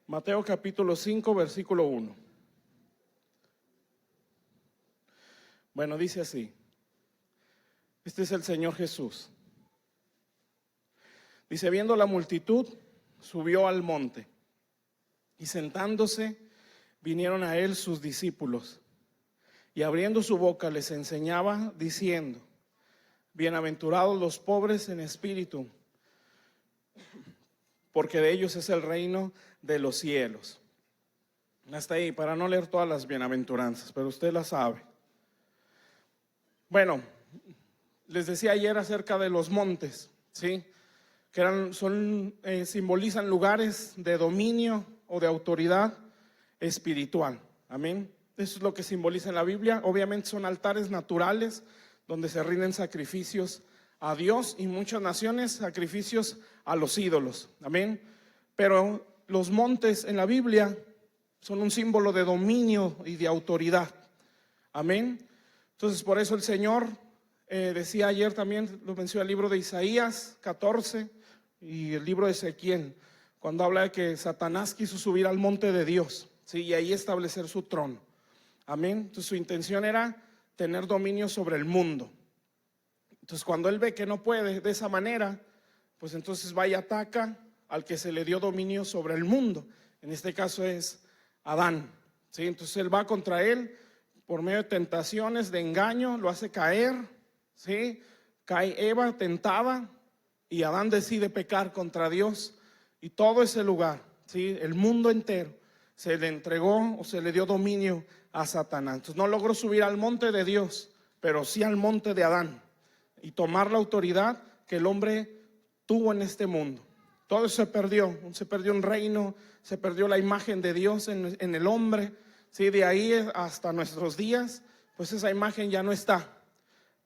Mateo capítulo 5, versículo 1. Bueno, dice así. Este es el Señor Jesús. Dice, viendo la multitud, subió al monte, y sentándose, vinieron a él sus discípulos, y abriendo su boca les enseñaba, diciendo, bienaventurados los pobres en espíritu, porque de ellos es el reino de los cielos. Hasta ahí, para no leer todas las bienaventuranzas, pero usted las sabe. Bueno, les decía ayer acerca de los montes, ¿sí? Que simbolizan lugares de dominio o de autoridad espiritual. Amén. Eso es lo que simboliza en la Biblia. Obviamente son altares naturales donde se rinden sacrificios a Dios, y muchas naciones sacrificios a los ídolos. Amén. Pero los montes en la Biblia son un símbolo de dominio y de autoridad. Amén. Entonces por eso el Señor decía ayer, también lo mencionó el libro de Isaías 14 y el libro de Ezequiel, cuando habla de que Satanás quiso subir al monte de Dios, ¿sí? Y ahí establecer su trono. Amén. Entonces su intención era tener dominio sobre el mundo. Entonces cuando él ve que no puede de esa manera, pues entonces va y ataca al que se le dio dominio sobre el mundo. En este caso es Adán, ¿sí? Entonces él va contra él por medio de tentaciones, de engaño, lo hace caer, ¿sí? Cae Eva tentada y Adán decide pecar contra Dios, y todo ese lugar, ¿sí? El mundo entero se le entregó o se le dio dominio a Satanás. Entonces no logró subir al monte de Dios, pero sí al monte de Adán, y tomar la autoridad que el hombre tuvo en este mundo. Todo se perdió un reino, se perdió la imagen de Dios en el hombre, ¿sí? De ahí hasta nuestros días, pues esa imagen ya no está.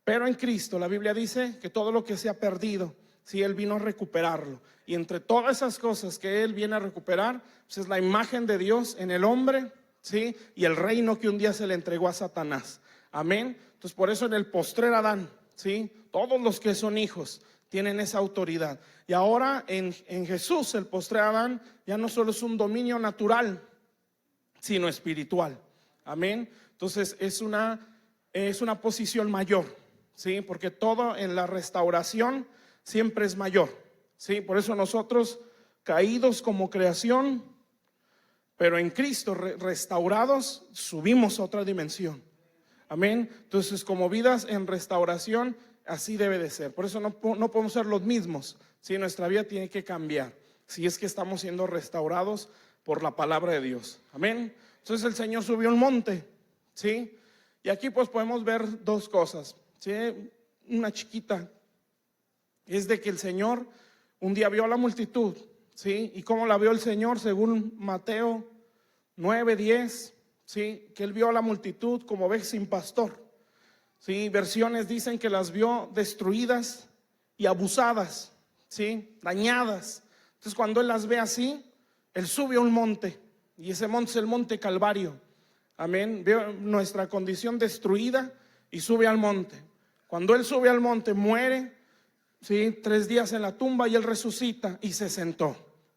Pero en Cristo la Biblia dice que todo lo que se ha perdido, sí, Él vino a recuperarlo. Y entre todas esas cosas que Él viene a recuperar, pues es la imagen de Dios en el hombre, ¿sí? Y el reino que un día se le entregó a Satanás. Amén. Entonces por eso en el postrer Adán, ¿sí? Todos los que son hijos tienen esa autoridad. Y ahora en Jesús el postrer Adán ya no solo es un dominio natural, sino espiritual. Amén. Entonces es una posición mayor, ¿sí? Porque todo en la restauración siempre es mayor, ¿sí? Por eso nosotros, caídos como creación, pero en Cristo restaurados, subimos a otra dimensión. Amén. Entonces como vidas en restauración, así debe de ser. Por eso no podemos ser los mismos, ¿sí? Nuestra vida tiene que cambiar, si es que estamos siendo restaurados por la palabra de Dios. Amén. Entonces el Señor subió un monte, ¿sí? Y aquí pues podemos ver dos cosas, ¿sí? Una chiquita es de que el Señor un día vio a la multitud, ¿sí? Y cómo la vio el Señor según Mateo 9:10, ¿sí? Que Él vio a la multitud como ovejas sin pastor, ¿sí? Versiones dicen que las vio destruidas y abusadas, ¿sí? Dañadas. Entonces cuando Él las ve así, Él sube a un monte, y ese monte es el monte Calvario. Amén. Veo nuestra condición destruida y sube al monte. Cuando Él sube al monte, muere, ¿sí? 3 días en la tumba, y Él resucita y se sentó,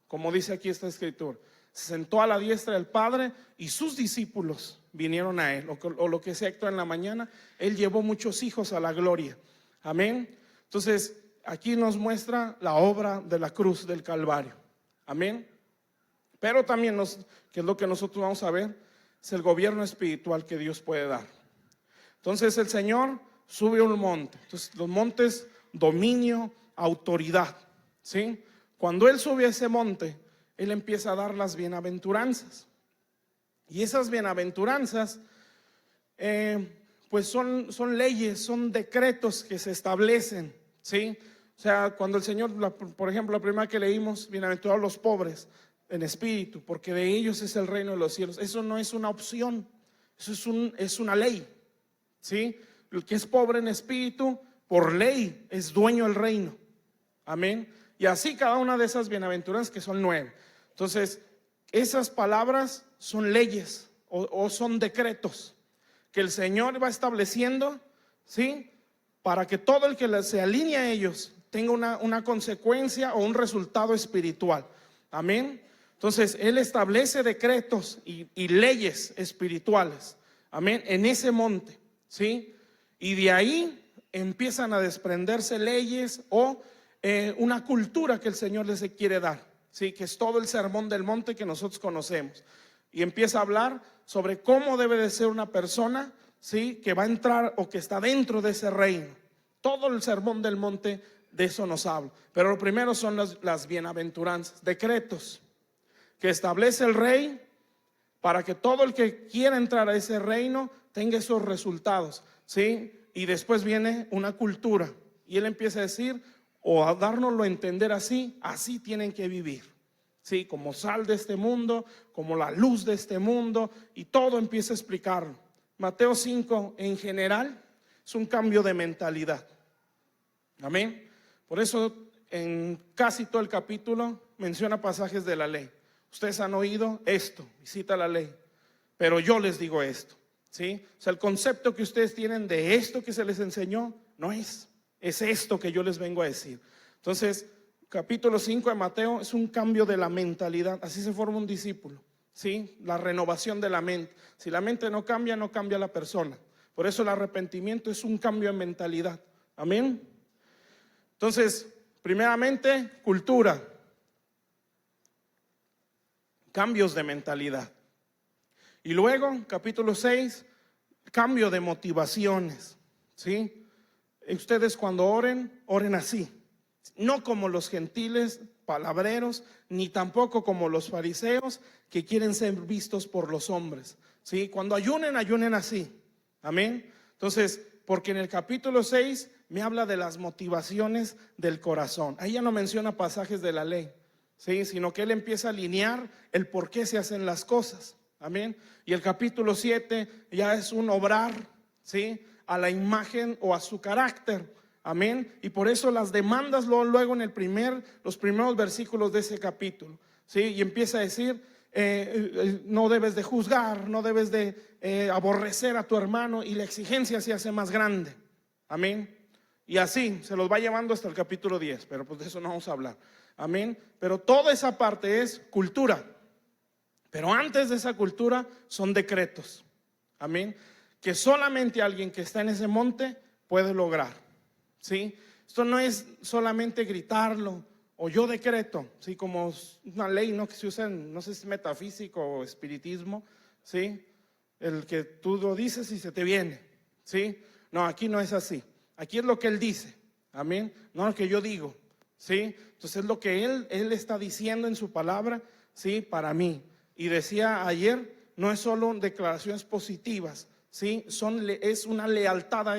como dice aquí esta escritura. Se sentó a la diestra del Padre, y sus discípulos vinieron a Él, o lo que sea actuó en la mañana. Él llevó muchos hijos a la gloria. Amén. Entonces aquí nos muestra la obra de la cruz del Calvario. Amén. Pero también que es lo que nosotros vamos a ver, es el gobierno espiritual que Dios puede dar. Entonces el Señor sube a un monte. Entonces los montes, dominio, autoridad, ¿sí? Cuando Él sube a ese monte, Él empieza a dar las bienaventuranzas. Y esas bienaventuranzas pues son leyes, son decretos que se establecen, ¿sí? O sea, cuando el Señor, por ejemplo, la primera que leímos, bienaventurados los pobres en espíritu, porque de ellos es el reino de los cielos. Eso no es una opción, eso es una ley, ¿sí? El que es pobre en espíritu, por ley, es dueño del reino. Amén. Y así cada una de esas bienaventuranzas, que son 9. Entonces, esas palabras son leyes o son decretos que el Señor va estableciendo, ¿sí? Para que todo el que se alinee a ellos tenga una consecuencia o un resultado espiritual. Amén. Entonces, Él establece decretos y leyes espirituales, amén, en ese monte, ¿sí? Y de ahí empiezan a desprenderse leyes o una cultura que el Señor les quiere dar, ¿sí? Que es todo el sermón del monte que nosotros conocemos. Y empieza a hablar sobre cómo debe de ser una persona, ¿sí? Que va a entrar o que está dentro de ese reino. Todo el sermón del monte de eso nos habla. Pero lo primero son las bienaventuranzas, decretos que establece el rey para que todo el que quiera entrar a ese reino tenga esos resultados, ¿sí? Y después viene una cultura y él empieza a decir o a dárnoslo a entender así tienen que vivir, ¿sí? Como sal de este mundo, como la luz de este mundo, y todo empieza a explicarlo. Mateo 5 en general es un cambio de mentalidad, amén. Por eso en casi todo el capítulo menciona pasajes de la ley. Ustedes han oído esto, y cita la ley, pero yo les digo esto, ¿sí? O sea, el concepto que ustedes tienen de esto que se les enseñó no es esto que yo les vengo a decir. Entonces, capítulo 5 de Mateo es un cambio de la mentalidad. Así se forma un discípulo, ¿sí? La renovación de la mente. Si la mente no cambia, no cambia la persona. Por eso el arrepentimiento es un cambio de mentalidad, amén. Entonces, primeramente, cultura, cambios de mentalidad. Y luego, capítulo 6, cambio de motivaciones, ¿sí? Ustedes cuando oren, oren así, no como los gentiles palabreros, ni tampoco como los fariseos que quieren ser vistos por los hombres, ¿sí? Cuando ayunen, ayunen así, amén. Entonces, porque en el capítulo 6 me habla de las motivaciones del corazón. Ahí ya no menciona pasajes de la ley, ¿sí? Sino que él empieza a alinear el por qué se hacen las cosas, amén. Y el capítulo 7 ya es un obrar, ¿sí? A la imagen o a su carácter, amén. Y por eso las demandas luego en los primeros versículos de ese capítulo, ¿sí? Y empieza a decir, no debes de juzgar, no debes de aborrecer a tu hermano, y la exigencia se hace más grande, amén. Y así se los va llevando hasta el capítulo 10, pero pues de eso no vamos a hablar, amén. Pero toda esa parte es cultura. Pero antes de esa cultura son decretos, amén, que solamente alguien que está en ese monte puede lograr, ¿sí? Esto no es solamente gritarlo o yo decreto, ¿sí? Como una ley, ¿no? Que se usa en, no sé si es metafísico o espiritismo, ¿sí? El que tú lo dices y se te viene, ¿sí? No, aquí no es así. Aquí es lo que él dice, amén, no lo que yo digo, ¿sí? Entonces es lo que él está diciendo en su palabra, ¿sí? Para mí. Y decía ayer, no es solo declaraciones positivas, ¿sí? Es una lealtad a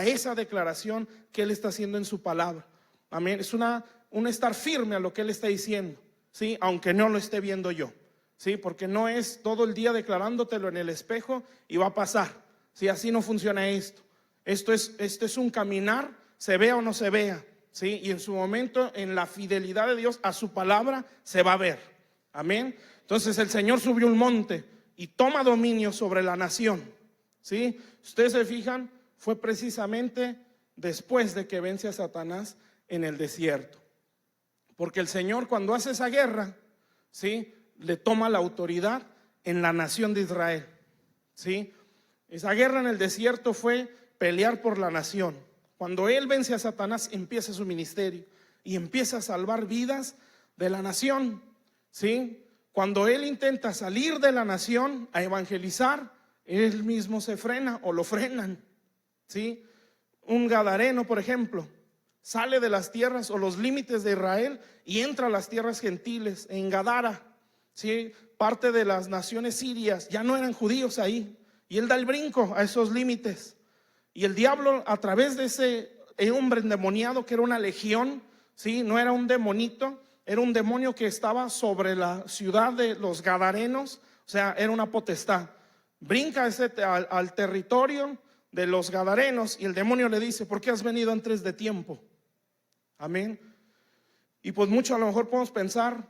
esa declaración que él está haciendo en su palabra, amén. Es un estar firme a lo que él está diciendo, ¿sí? Aunque no lo esté viendo yo, ¿sí? Porque no es todo el día declarándotelo en el espejo y va a pasar, ¿sí? Así no funciona esto. Esto es un caminar, se vea o no se vea, ¿sí? Y en su momento, en la fidelidad de Dios a su palabra, se va a ver, amén. Entonces el Señor subió un monte y toma dominio sobre la nación, ¿sí? Ustedes se fijan, fue precisamente después de que vence a Satanás en el desierto. Porque el Señor, cuando hace esa guerra, ¿sí? Le toma la autoridad en la nación de Israel, ¿sí? Esa guerra en el desierto fue pelear por la nación. Cuando él vence a Satanás, empieza su ministerio y empieza a salvar vidas de la nación, ¿sí? Cuando él intenta salir de la nación a evangelizar, él mismo se frena o lo frenan, ¿sí? Un gadareno, por ejemplo, sale de las tierras o los límites de Israel y entra a las tierras gentiles en Gadara, ¿sí? Parte de las naciones sirias, ya no eran judíos ahí, y él da el brinco a esos límites. Y el diablo, a través de ese hombre endemoniado que era una legión, ¿sí? No era un demonito, era un demonio que estaba sobre la ciudad de los gadarenos, o sea, era una potestad. Brinca al territorio de los gadarenos y el demonio le dice, ¿por qué has venido antes de tiempo? Amén. Y pues mucho a lo mejor podemos pensar,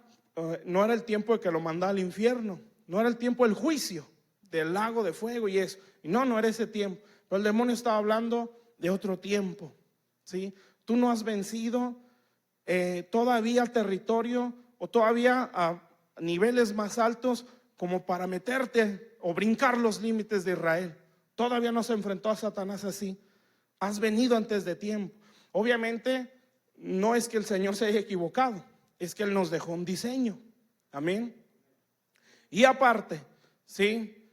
no era el tiempo de que lo mandara al infierno, no era el tiempo del juicio, del lago de fuego y eso. Y no era ese tiempo. Pero el demonio estaba hablando de otro tiempo, ¿sí? Tú no has vencido todavía al territorio o todavía niveles más altos como para meterte o brincar los límites de Israel. Todavía no se enfrentó a Satanás así. Has venido antes de tiempo. Obviamente no es que el Señor se haya equivocado, es que Él nos dejó un diseño. Amén. Y aparte, ¿sí?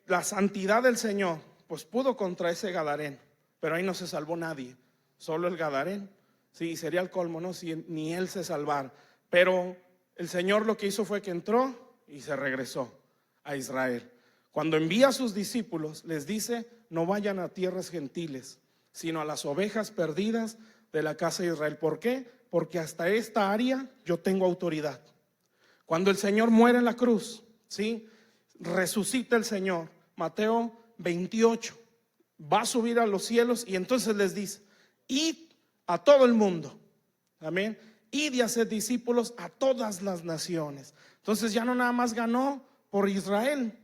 La santidad del Señor, pues pudo contra ese gadareno, pero ahí no se salvó nadie, solo el gadareno. Sí, sería el colmo, ¿no? Si ni él se salvara. Pero el Señor lo que hizo fue que entró y se regresó a Israel. Cuando envía a sus discípulos, les dice: no vayan a tierras gentiles, sino a las ovejas perdidas de la casa de Israel. ¿Por qué? Porque hasta esta área yo tengo autoridad. Cuando el Señor muere en la cruz, ¿sí? Resucita el Señor, Mateo 28, va a subir a los cielos y entonces les dice: id a todo el mundo, amén, id y haced discípulos a todas las naciones. Entonces ya no nada más ganó por Israel,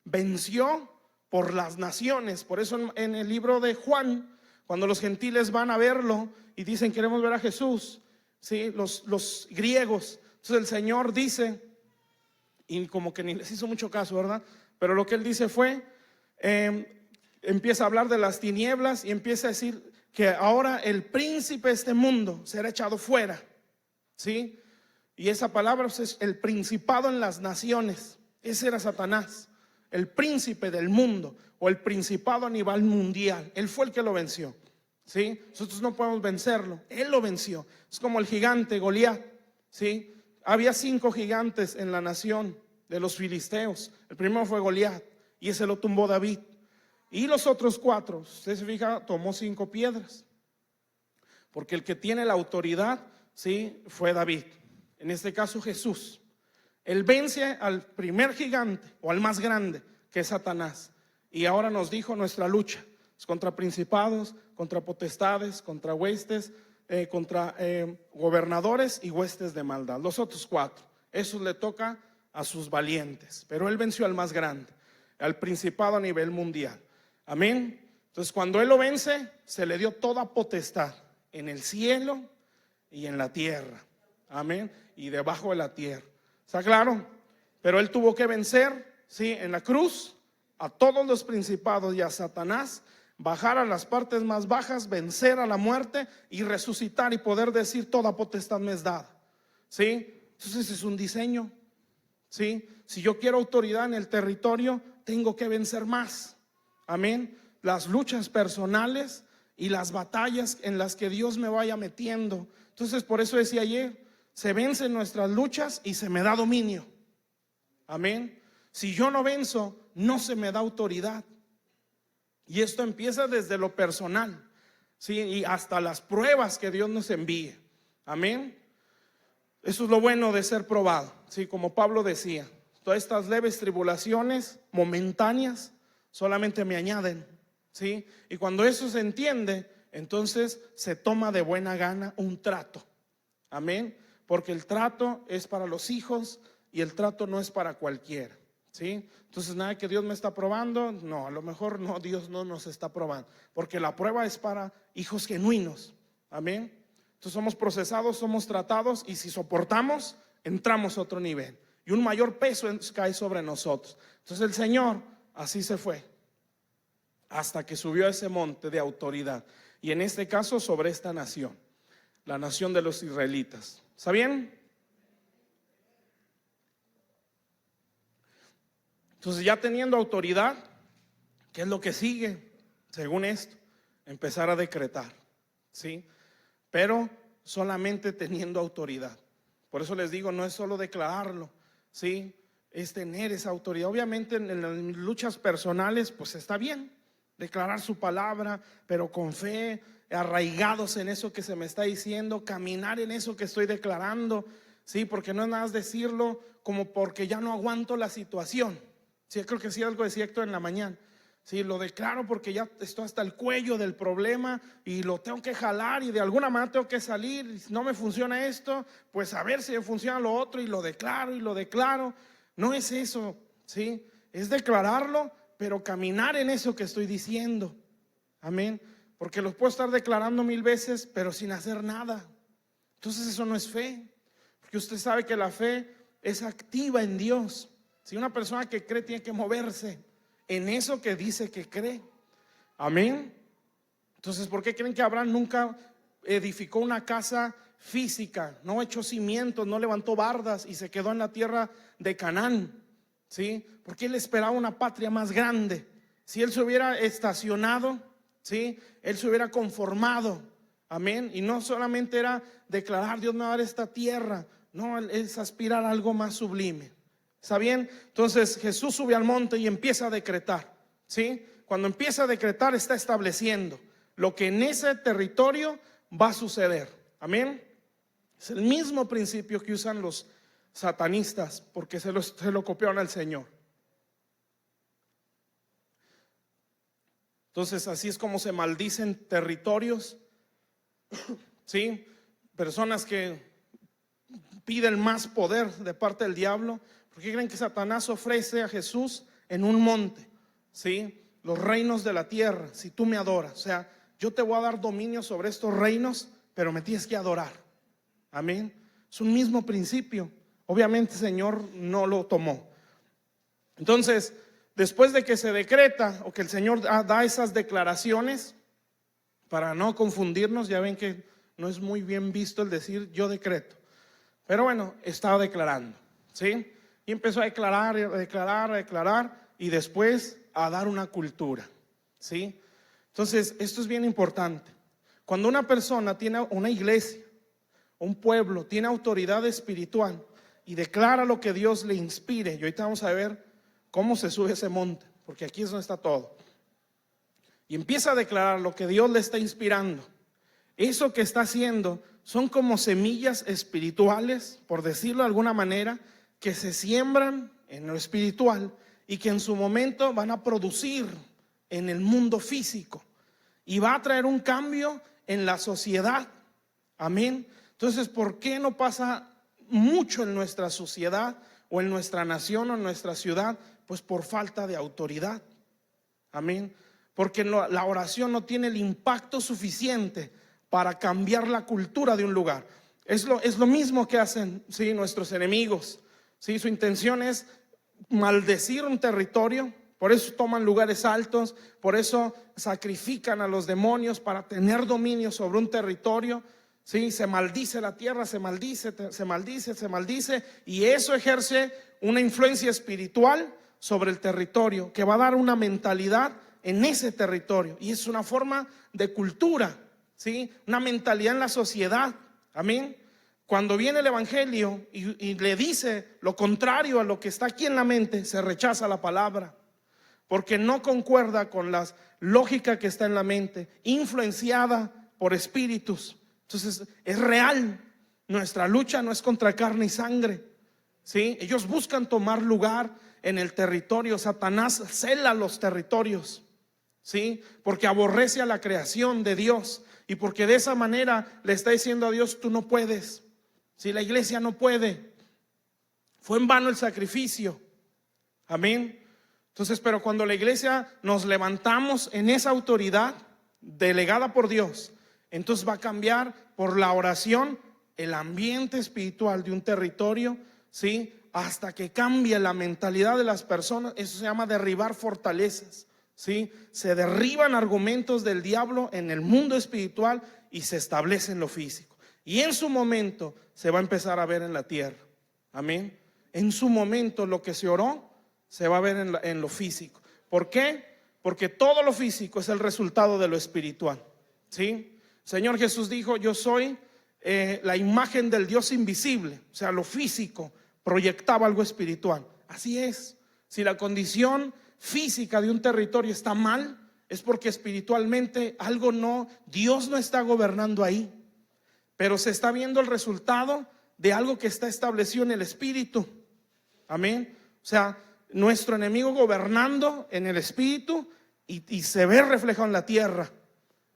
venció por las naciones. Por eso en el libro de Juan, cuando los gentiles van a verlo y dicen: queremos ver a Jesús, ¿sí? Los griegos. Entonces el Señor dice, y como que ni les hizo mucho caso, ¿verdad? Pero lo que Él dice fue, empieza a hablar de las tinieblas y empieza a decir que ahora el príncipe de este mundo será echado fuera, ¿sí? Y esa palabra es el principado en las naciones. Ese era Satanás, el príncipe del mundo, o el principado a nivel mundial. Él fue el que lo venció, ¿sí? Nosotros no podemos vencerlo, Él lo venció. Es como el gigante Goliat, ¿sí? Había 5 gigantes en la nación de los filisteos. El primero fue Goliat y ese lo tumbó David. Y los otros 4, usted se fija, tomó 5 piedras, porque el que tiene la autoridad, ¿sí?, fue David. En este caso Jesús. Él vence al primer gigante, o al más grande, que es Satanás. Y ahora nos dijo: nuestra lucha es contra principados, contra potestades, contra huestes, contra gobernadores y huestes de maldad. Los otros 4, eso le toca a sus valientes. Pero Él venció al más grande, al principado a nivel mundial. Amén. Entonces cuando Él lo vence, se le dio toda potestad en el cielo y en la tierra. Amén. Y debajo de la tierra. ¿Está claro? Pero Él tuvo que vencer, ¿sí?, en la cruz a todos los principados y a Satanás, bajar a las partes más bajas, vencer a la muerte y resucitar y poder decir: toda potestad me es dada, ¿sí? Entonces es un diseño, ¿sí? Si yo quiero autoridad en el territorio, tengo que vencer más. Amén. Las luchas personales y las batallas en las que Dios me vaya metiendo. Entonces por eso decía ayer: se vencen nuestras luchas y se me da dominio. Amén. Si yo no venzo, no se me da autoridad. Y esto empieza desde lo personal, ¿sí?, y hasta las pruebas que Dios nos envíe. Amén. Eso es lo bueno de ser probado, ¿sí? Como Pablo decía: todas estas leves tribulaciones momentáneas solamente me añaden, ¿sí? Y cuando eso se entiende, entonces se toma de buena gana un trato. Amén. Porque el trato es para los hijos y el trato no es para cualquiera, ¿sí? Entonces nada que Dios me está probando, no, a lo mejor no, Dios no nos está probando, porque la prueba es para hijos genuinos. Amén. Entonces somos procesados, somos tratados, y si soportamos, entramos a otro nivel y un mayor peso cae sobre nosotros. Entonces el Señor así se fue hasta que subió a ese monte de autoridad, y en este caso sobre esta nación, la nación de los israelitas. ¿Está bien? Entonces, ya teniendo autoridad, ¿qué es lo que sigue? Según esto, empezar a decretar, ¿sí? Pero solamente teniendo autoridad. Por eso les digo, no es solo declararlo, ¿sí?, es tener esa autoridad. Obviamente en las luchas personales, pues está bien declarar su palabra, pero con fe, arraigados en eso que se me está diciendo, caminar en eso que estoy declarando, ¿sí? Porque no es nada más decirlo como porque ya no aguanto la situación. Sí, creo que sí, algo decía Héctor en la mañana. Sí, lo declaro porque ya estoy hasta el cuello del problema y lo tengo que jalar, y de alguna manera tengo que salir. Y si no me funciona esto, pues a ver si me funciona lo otro, y lo declaro y lo declaro. No es eso, ¿sí? Es declararlo, pero caminar en eso que estoy diciendo. Amén. Porque los puedo estar declarando 1000 veces, pero sin hacer nada. Entonces eso no es fe. Porque usted sabe que la fe es activa en Dios. Si una persona que cree tiene que moverse en eso que dice que cree. Amén. Entonces, ¿por qué creen que Abraham nunca edificó una casa física? No echó cimientos, no levantó bardas y se quedó en la tierra de Canaán, ¿sí? Porque él esperaba una patria más grande. Si él se hubiera estacionado, ¿sí?, él se hubiera conformado. Amén. Y no solamente era declarar: Dios me va a dar esta tierra. No, es aspirar a algo más sublime. ¿Está bien? Entonces Jesús sube al monte y empieza a decretar, ¿sí? Cuando empieza a decretar, está estableciendo lo que en ese territorio va a suceder. Amén. Es el mismo principio que usan los satanistas, porque se lo copiaron al Señor. Entonces, así es como se maldicen territorios, ¿sí? Personas que piden más poder de parte del diablo. ¿Por qué creen que Satanás ofrece a Jesús en un monte, ¿sí?, los reinos de la tierra? Si tú me adoras, o sea, yo te voy a dar dominio sobre estos reinos, pero me tienes que adorar. Amén. Es un mismo principio. Obviamente el Señor no lo tomó. Entonces, después de que se decreta, o que el Señor da esas declaraciones, para no confundirnos, ya ven que no es muy bien visto el decir yo decreto, pero bueno, estaba declarando, ¿sí? Y empezó a declarar, a declarar, a declarar, y después a dar una cultura, ¿sí? Entonces, esto es bien importante. Cuando una persona tiene una iglesia, un pueblo, tiene autoridad espiritual y declara lo que Dios le inspire, y ahorita vamos a ver cómo se sube ese monte, porque aquí es donde está todo, y empieza a declarar lo que Dios le está inspirando. Eso que está haciendo son como semillas espirituales, por decirlo de alguna manera, que se siembran en lo espiritual y que en su momento van a producir en el mundo físico y va a traer un cambio en la sociedad. Amén. Entonces, ¿por qué no pasa mucho en nuestra sociedad o en nuestra nación o en nuestra ciudad? Pues por falta de autoridad. Amén. Porque la oración no tiene el impacto suficiente para cambiar la cultura de un lugar. Es lo mismo que hacen, ¿sí?, nuestros enemigos, ¿sí? Su intención es maldecir un territorio. Por eso toman lugares altos, por eso sacrifican a los demonios para tener dominio sobre un territorio, ¿sí? Se maldice la tierra, se maldice, se maldice, se maldice, y eso ejerce una influencia espiritual sobre el territorio, que va a dar una mentalidad en ese territorio, y es una forma de cultura, ¿sí? Una mentalidad en la sociedad. Amén. Cuando viene el evangelio y le dice lo contrario a lo que está aquí en la mente, se rechaza la palabra, porque no concuerda con la lógica que está en la mente, influenciada por espíritus. Entonces es real. Nuestra lucha no es contra carne y sangre, ¿sí? Ellos buscan tomar lugar en el territorio. Satanás cela los territorios, ¿sí? Porque aborrece a la creación de Dios, y porque de esa manera le está diciendo a Dios: tú no puedes. Si la iglesia no puede, fue en vano el sacrificio. Amén. Entonces, pero cuando la iglesia nos levantamos en esa autoridad delegada por Dios, entonces va a cambiar por la oración el ambiente espiritual de un territorio, ¿sí? Hasta que cambie la mentalidad de las personas. Eso se llama derribar fortalezas, ¿sí? Se derriban argumentos del diablo en el mundo espiritual y se establece en lo físico. Y en su momento se va a empezar a ver en la tierra. Amén. En su momento lo que se oró se va a ver en lo físico. ¿Por qué? Porque todo lo físico es el resultado de lo espiritual, ¿sí? Señor Jesús dijo: yo soy la imagen del Dios invisible. O sea, lo físico proyectaba algo espiritual. Así es. Si la condición física de un territorio está mal, es porque espiritualmente Dios no está gobernando ahí. Pero se está viendo el resultado de algo que está establecido en el espíritu. Amén. O sea, nuestro enemigo gobernando en el espíritu y se ve reflejado en la tierra.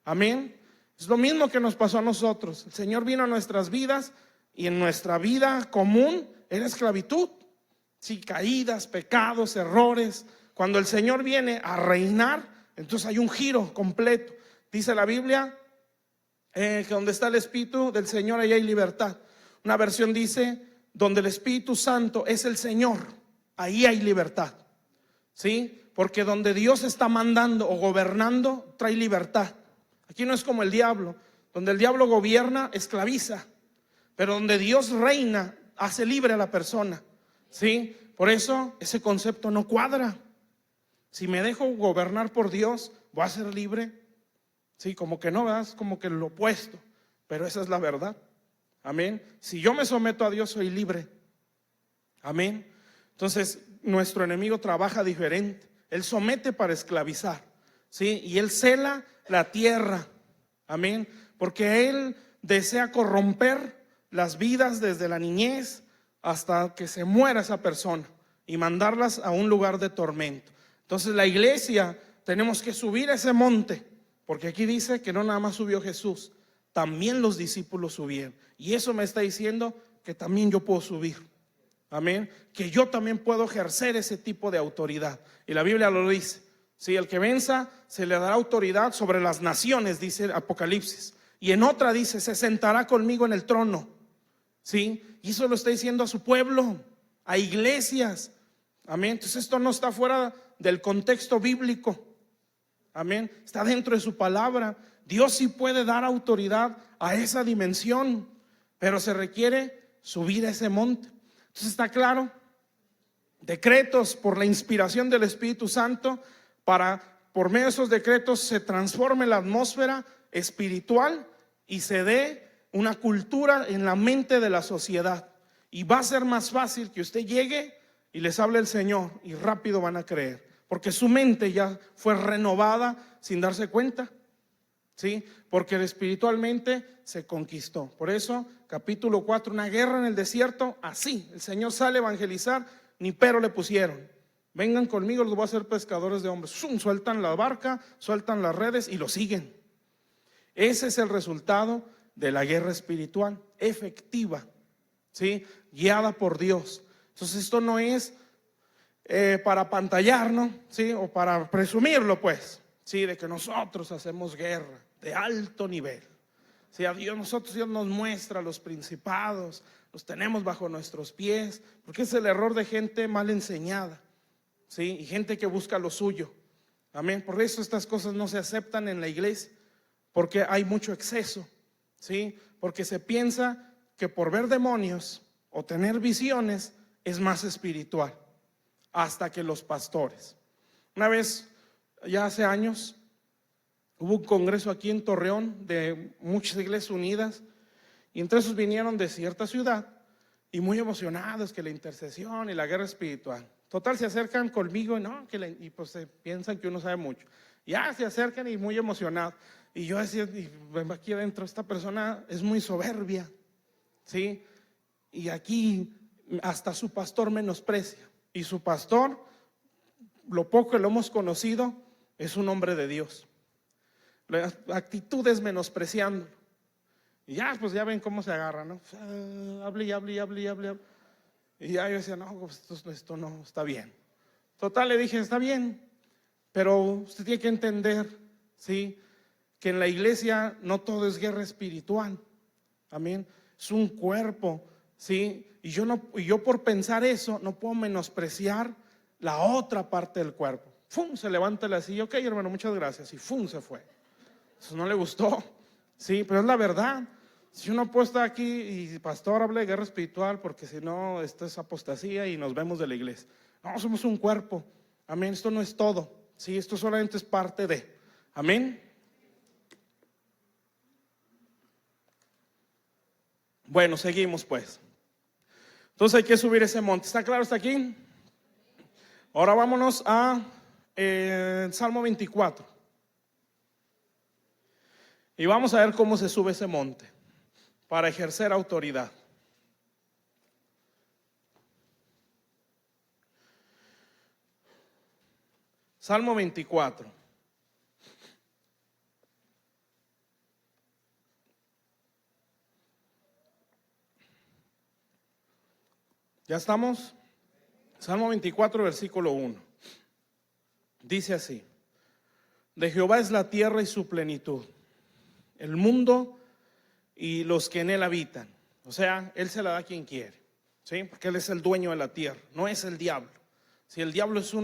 Amén. Es lo mismo que nos pasó a nosotros. El Señor vino a nuestras vidas, y en nuestra vida común era esclavitud, sí, caídas, pecados, errores. Cuando el Señor viene a reinar, entonces hay un giro completo. Dice la Biblia que donde está el Espíritu del Señor, ahí hay libertad. Una versión dice: donde el Espíritu Santo es el Señor, ahí hay libertad, ¿sí? Porque donde Dios está mandando o gobernando, trae libertad. Aquí no es como el diablo, donde el diablo gobierna, esclaviza, pero donde Dios reina, hace libre a la persona, ¿sí? Por eso ese concepto no cuadra. Si me dejo gobernar por Dios, ¿voy a ser libre? Sí, como que no, ¿verdad? Es como que lo opuesto, pero esa es la verdad. Amén. Si yo me someto a Dios, soy libre. Amén. Entonces, nuestro enemigo trabaja diferente. Él somete para esclavizar, ¿sí? Y él cela la tierra. Amén. Porque él desea corromper las vidas desde la niñez hasta que se muera esa persona y mandarlas a un lugar de tormento. Entonces, la iglesia tenemos que subir a ese monte, porque aquí dice que no nada más subió Jesús, también los discípulos subieron. Y eso me está diciendo que también yo puedo subir. Amén. Que yo también puedo ejercer ese tipo de autoridad. Y la Biblia lo dice. Si el que venza se le dará autoridad sobre las naciones, dice Apocalipsis. Y en otra dice, se sentará conmigo en el trono. ¿Sí? Y eso lo está diciendo a su pueblo, a iglesias. Amén. Entonces esto no está fuera del contexto bíblico. Amén. Está dentro de su palabra. Dios sí puede dar autoridad a esa dimensión, pero se requiere subir a ese monte. Entonces está claro, decretos por la inspiración del Espíritu Santo para, por medio de esos decretos, se transforme la atmósfera espiritual y se dé una cultura en la mente de la sociedad. Y va a ser más fácil que usted llegue y les hable el Señor y rápido van a creer, porque su mente ya fue renovada sin darse cuenta. ¿Sí? Porque espiritualmente se conquistó. Por eso, capítulo 4, una guerra en el desierto, así, el Señor sale a evangelizar, ni pero le pusieron. Vengan conmigo, los voy a hacer pescadores de hombres. ¡Zum! Sueltan la barca, sueltan las redes y lo siguen. Ese es el resultado de la guerra espiritual, efectiva, ¿sí? Guiada por Dios. Entonces esto no es para pantallarnos, ¿sí? O para presumirlo, pues, ¿sí? De que nosotros hacemos guerra de alto nivel. Si a Dios nos muestra los principados, los tenemos bajo nuestros pies, porque es el error de gente mal enseñada, ¿sí? Y gente que busca lo suyo. Amén. Por eso estas cosas no se aceptan en la iglesia, porque hay mucho exceso, ¿sí? Porque se piensa que por ver demonios o tener visiones es más espiritual, hasta que los pastores. Una vez, ya hace años, hubo un congreso aquí en Torreón de muchas iglesias unidas, y entre esos vinieron de cierta ciudad y muy emocionados que la intercesión y la guerra espiritual. Total, se acercan conmigo y pues se piensan que uno sabe mucho. Ya se acercan y muy emocionados. Y yo decía, y aquí adentro, esta persona es muy soberbia, ¿sí? Y aquí hasta su pastor menosprecia. Y su pastor, lo poco que lo hemos conocido, es un hombre de Dios. La actitud es menospreciando. Y ya, pues ya ven cómo se agarra, ¿no? Hable. Y ya yo decía, no, pues esto no está bien. Total, le dije, está bien, pero usted tiene que entender, ¿sí? Que en la iglesia no todo es guerra espiritual. Amén. Es un cuerpo, ¿sí? Y yo por pensar eso no puedo menospreciar la otra parte del cuerpo. ¡Fum! Se levanta la silla, ok, hermano, muchas gracias. Y ¡fum! Se fue. Eso no le gustó, sí, pero es la verdad. Si uno puede estar aquí y pastor habla de guerra espiritual, porque si no, esto es apostasía y nos vemos de la iglesia. No, somos un cuerpo. Amén. Esto no es todo. Sí, esto solamente es parte de. Amén. Bueno, seguimos pues. Entonces hay que subir ese monte. ¿Está claro hasta aquí? Ahora vámonos a Salmo 24. Y vamos a ver cómo se sube ese monte para ejercer autoridad. Salmo 24. ¿Ya estamos? Salmo 24, versículo 1. Dice así: de Jehová es la tierra y su plenitud, el mundo y los que en él habitan. O sea, él se la da a quien quiere, ¿sí? Porque Él es el dueño de la tierra, no es el diablo. ¿Sí? El diablo es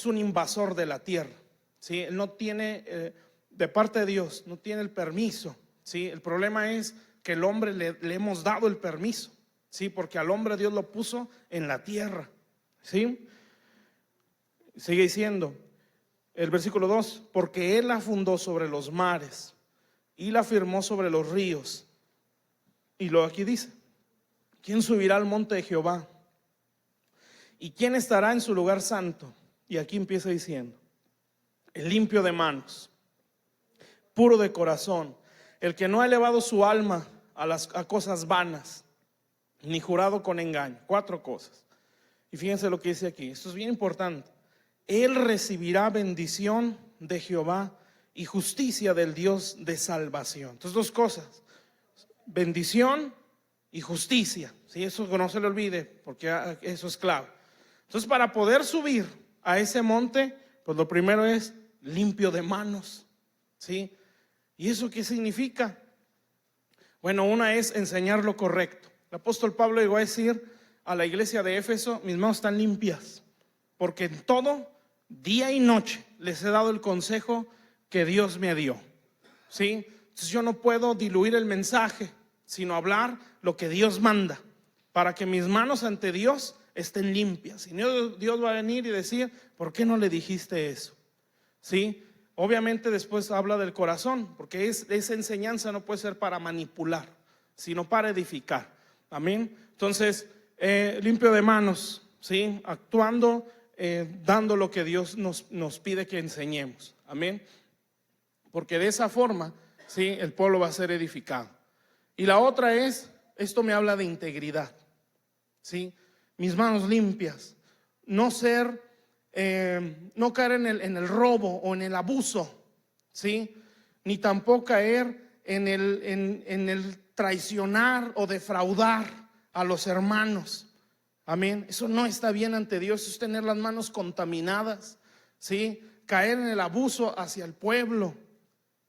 un invasor de la tierra, ¿sí? Él no tiene, de parte de Dios, no tiene el permiso, ¿sí? El problema es que el hombre le hemos dado el permiso, ¿sí? Porque al hombre Dios lo puso en la tierra, ¿sí? Sigue diciendo el versículo 2: porque Él la fundó sobre los mares y la firmó sobre los ríos. Y luego aquí dice: ¿quién subirá al monte de Jehová? ¿Y quién estará en su lugar santo? Y aquí empieza diciendo: el limpio de manos, puro de corazón, el que no ha elevado su alma a cosas vanas, ni jurado con engaño. 4 cosas. Y fíjense lo que dice aquí, esto es bien importante: él recibirá bendición de Jehová y justicia del Dios de salvación. Entonces, 2 cosas: bendición y justicia, ¿sí? Eso no se le olvide, porque eso es clave. Entonces, para poder subir a ese monte, pues lo primero es limpio de manos, ¿sí? ¿Y eso qué significa? Bueno, una es enseñar lo correcto. El apóstol Pablo llegó a decir a la iglesia de Éfeso: mis manos están limpias, porque en todo, día y noche, les he dado el consejo que Dios me dio, ¿sí? Entonces yo no puedo diluir el mensaje, sino hablar lo que Dios manda, para que mis manos ante Dios estén limpias. Y Dios va a venir y decir: ¿por qué no le dijiste eso? ¿Sí? Obviamente después habla del corazón, porque esa enseñanza no puede ser para manipular, sino para edificar. Amén. Entonces, limpio de manos, ¿sí? Actuando, dando lo que Dios nos pide que enseñemos. Amén. Porque de esa forma, ¿sí?, el pueblo va a ser edificado. Y la otra es, esto me habla de integridad, ¿sí? Mis manos limpias, no caer en el robo o en el abuso, ¿sí? Ni tampoco caer en el traicionar o defraudar a los hermanos. Amén. Eso no está bien ante Dios, es tener las manos contaminadas, ¿sí? Caer en el abuso hacia el pueblo.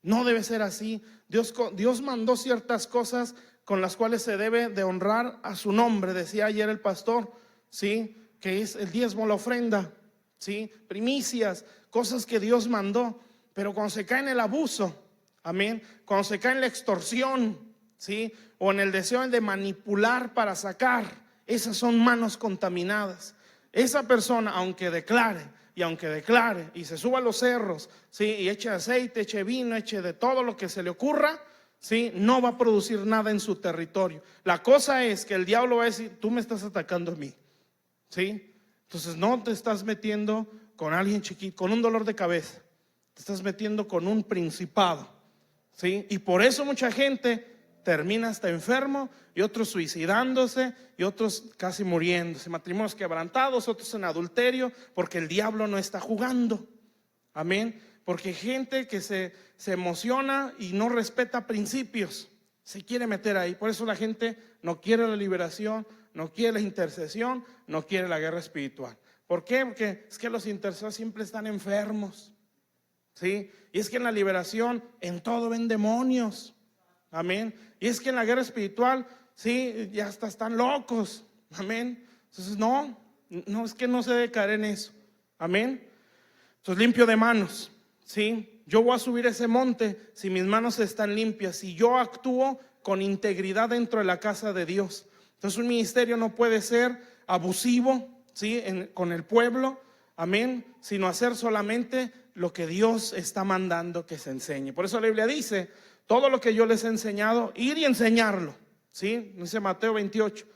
No debe ser así. Dios mandó ciertas cosas con las cuales se debe de honrar a su nombre. Decía ayer el pastor, ¿sí?, que es el diezmo, la ofrenda, ¿sí?, primicias, cosas que Dios mandó. Pero cuando se cae en el abuso, amén, cuando se cae en la extorsión, ¿sí?, o en el deseo de manipular para sacar, esas son manos contaminadas. Esa persona, aunque declare y se suba a los cerros, ¿sí?, y eche aceite, eche vino, eche de todo lo que se le ocurra, ¿sí?, no va a producir nada en su territorio. La cosa es que el diablo va a decir: tú me estás atacando a mí, ¿sí? Entonces no te estás metiendo con alguien chiquito, con un dolor de cabeza, te estás metiendo con un principado, ¿sí? Y por eso mucha gente termina hasta enfermo, y otros suicidándose, y otros casi muriéndose, matrimonios quebrantados, otros en adulterio, porque el diablo no está jugando. Amén. Porque hay gente que se emociona y no respeta principios, se quiere meter ahí. Por eso la gente no quiere la liberación, no quiere la intercesión, no quiere la guerra espiritual. ¿Por qué? Porque es que los intercesores siempre están enfermos, ¿sí? Y es que en la liberación en todo ven demonios. Amén. Y es que en la guerra espiritual, sí, ya hasta están locos. Amén. Entonces no, es que no se debe caer en eso. Amén. Entonces, limpio de manos, ¿sí? Yo voy a subir ese monte si mis manos están limpias, si yo actúo con integridad dentro de la casa de Dios. Entonces un ministerio no puede ser abusivo, ¿sí?, con el pueblo, amén, sino hacer solamente lo que Dios está mandando que se enseñe. Por eso la Biblia dice: todo lo que yo les he enseñado, ir y enseñarlo, ¿sí? Dice Mateo 28,